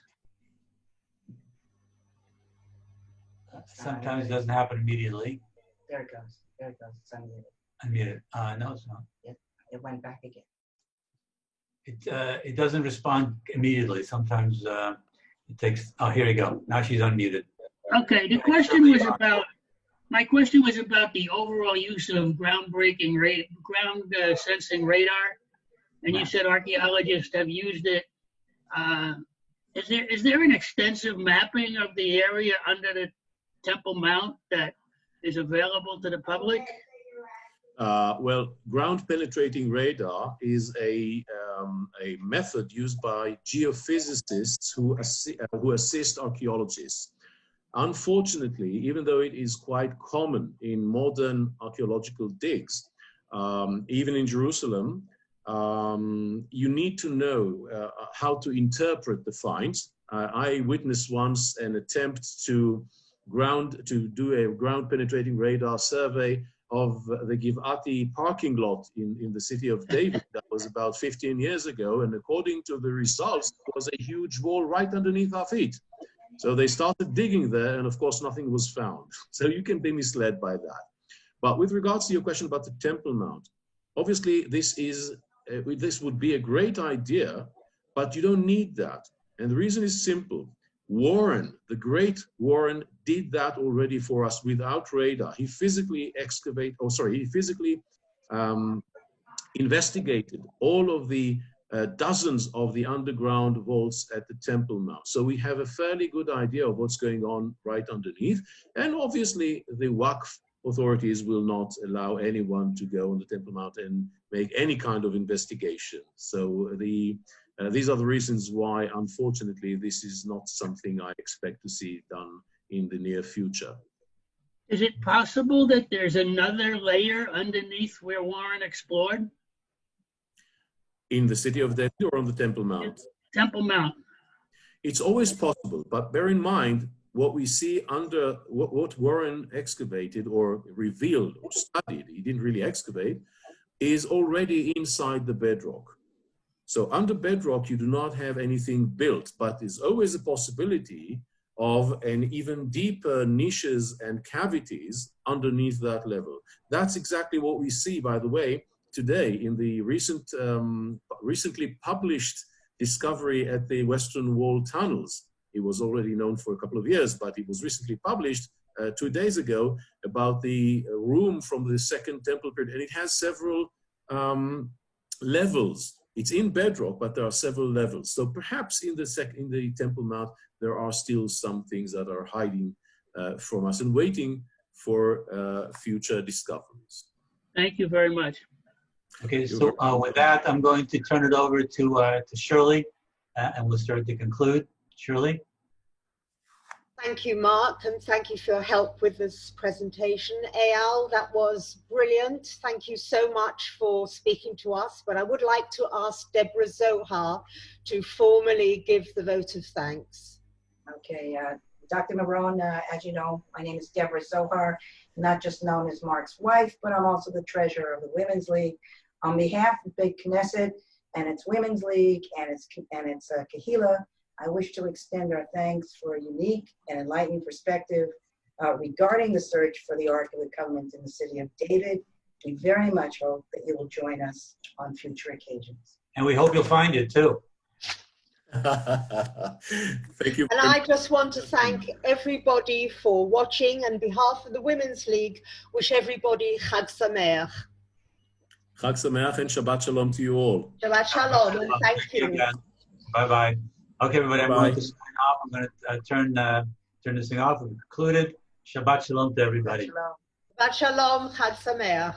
Sometimes it doesn't happen immediately. There it goes. It's unmuted. Unmuted. No, it's not. It went back again. It doesn't respond immediately. Sometimes it takes. Oh, here you go. Now she's unmuted. Okay. My question was about the overall use of ground sensing radar, and you said archaeologists have used it. Is there an extensive mapping of the area under the Temple Mount that is available to the public? Well, ground penetrating radar is a method used by geophysicists who assist archaeologists. Unfortunately, even though it is quite common in modern archaeological digs, even in Jerusalem, you need to know how to interpret the finds. I witnessed once an attempt to do a ground penetrating radar survey of the Givati parking lot in the city of David. That was about 15 years ago, and according to the results, it was a huge wall right underneath our feet. So they started digging there, and of course nothing was found. So you can be misled by that. But with regards to your question about the Temple Mount, obviously this would be a great idea, but you don't need that. And the reason is simple. Warren, the great Warren, did that already for us without radar. He physically investigated all of the dozens of the underground vaults at the Temple Mount. So we have a fairly good idea of what's going on right underneath. And obviously the Waqf authorities will not allow anyone to go on the Temple Mount and make any kind of investigation. So these are the reasons why, unfortunately, this is not something I expect to see done in the near future. Is it possible that there's another layer underneath where Warren explored? In the city of David or on the Temple Mount? Temple Mount. It's always possible, but bear in mind what we see under what Warren excavated or revealed or studied, he didn't really excavate, is already inside the bedrock. So under bedrock, you do not have anything built, but there's always a possibility of an even deeper niches and cavities underneath that level. That's exactly what we see, by the way, today in the recently published discovery at the Western Wall tunnels. It was already known for a couple of years, but it was recently published 2 days ago about the room from the Second Temple period, and it has several levels. It's in bedrock, but there are several levels. So perhaps in the Temple Mount, there are still some things that are hiding from us and waiting for future discoveries. Thank you very much. Okay, so with that, I'm going to turn it over to Shirley, and we'll start to conclude. Shirley? Thank you, Mark, and thank you for your help with this presentation. Ayel, that was brilliant. Thank you so much for speaking to us, but I would like to ask Deborah Zohar to formally give the vote of thanks. Okay, Dr. Meiron, as you know, my name is Deborah Zohar, not just known as Mark's wife, but I'm also the treasurer of the Women's League. On behalf of Beit Knesset and its Women's League and its Kahila, I wish to extend our thanks for a unique and enlightening perspective regarding the search for the Ark of the Covenant in the city of David. We very much hope that you will join us on future occasions. And we hope you'll find it too. Thank you. And I just want to thank everybody for watching. On behalf of the Women's League, wish everybody Chag Sameach. Chag Sameach and Shabbat Shalom to you all. Shabbat Shalom, and thank you. Bye-bye. Okay, everybody, I'm Bye. going to sign off. I'm going to turn this thing off. We've concluded. Shabbat Shalom to everybody. Shalom. Shabbat Shalom, Chag Sameach.